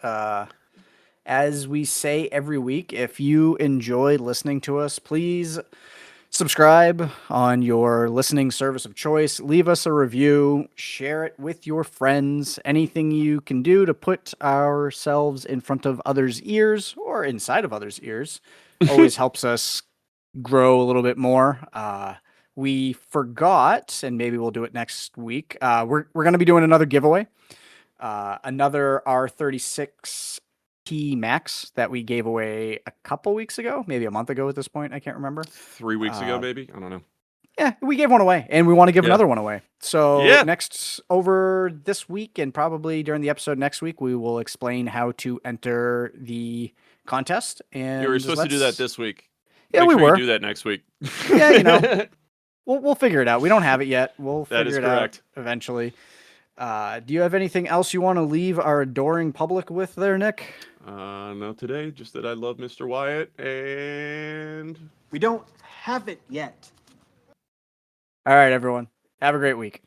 As we say every week, if you enjoy listening to us, please subscribe on your listening service of choice. Leave us a review. Share it with your friends. Anything you can do to put ourselves in front of others' ears or inside of others' ears always helps us grow a little bit more. We forgot, and maybe we'll do it next week. We're going to be doing another giveaway, another R36 T Max that we gave away a couple weeks ago, maybe a month ago at this point. I can't remember. 3 weeks ago, maybe? I don't know. Yeah, we gave one away, and we want to give another one away. So Yeah. next, over this week, and probably during the episode next week, we will explain how to enter the contest. And You were supposed to do that let's- this week. Yeah, Make we sure were. You do that next week. Yeah, you know. We'll figure it out. We don't have it yet. We'll That figure is it correct. out eventually. Do you have anything else you want to leave our adoring public with there, Nick? No, today, just that I love Mr. Wyatt, and We don't have it yet. All right, everyone. Have a great week.